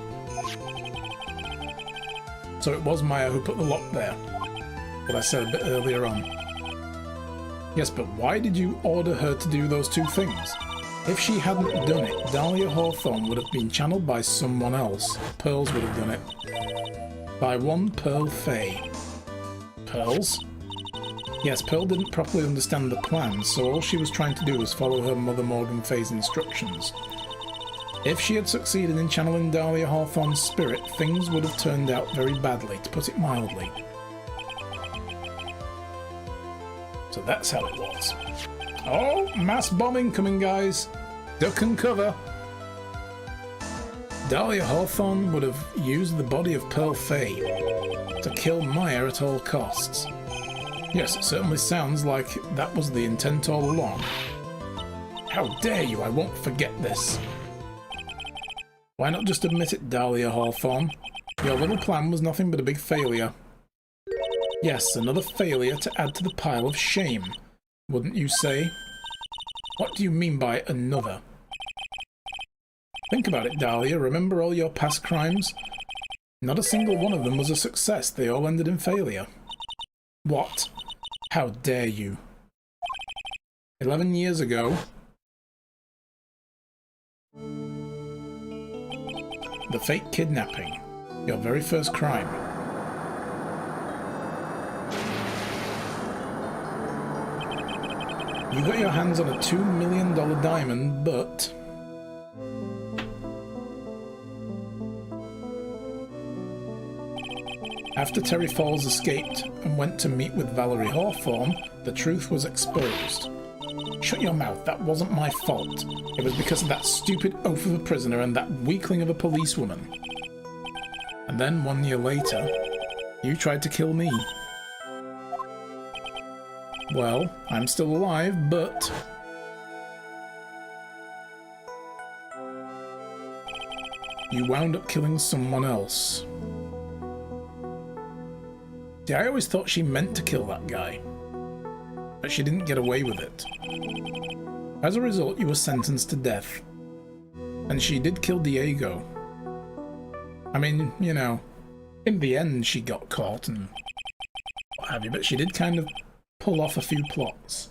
So it was Maya who put the lock there, what I said a bit earlier on. Yes, but why did you order her to do those 2 things? If she hadn't done it, Dahlia Hawthorne would have been channeled by someone else. Pearls would have done it. By one Pearl Fey. Pearls? Yes, Pearl didn't properly understand the plan, so all she was trying to do was follow her mother Morgan Fey's instructions. If she had succeeded in channeling Dahlia Hawthorne's spirit, things would have turned out very badly, to put it mildly. So that's how it was. Oh, mass bombing coming, guys! Duck and cover! Dahlia Hawthorne would have used the body of Pearl Fey to kill Maya at all costs. Yes, it certainly sounds like that was the intent all along. How dare you, I won't forget this. Why not just admit it, Dahlia Hawthorne? Your little plan was nothing but a big failure. Yes, another failure to add to the pile of shame, wouldn't you say? What do you mean by another? Think about it, Dahlia. Remember all your past crimes? Not a single one of them was a success. They all ended in failure. What? How dare you? 11 years ago, the fake kidnapping, your very first crime. You got your hands on a $2 million diamond, but after Terry Falls escaped and went to meet with Valerie Hawthorne, the truth was exposed. Shut your mouth, that wasn't my fault. It was because of that stupid oaf of a prisoner and that weakling of a policewoman. And then 1 year later, you tried to kill me. Well, I'm still alive, but you wound up killing someone else. See, I always thought she meant to kill that guy, but she didn't get away with it. As a result, you were sentenced to death. And she did kill Diego. I mean, you know, in the end she got caught and what have you, but she did kind of pull off a few plots.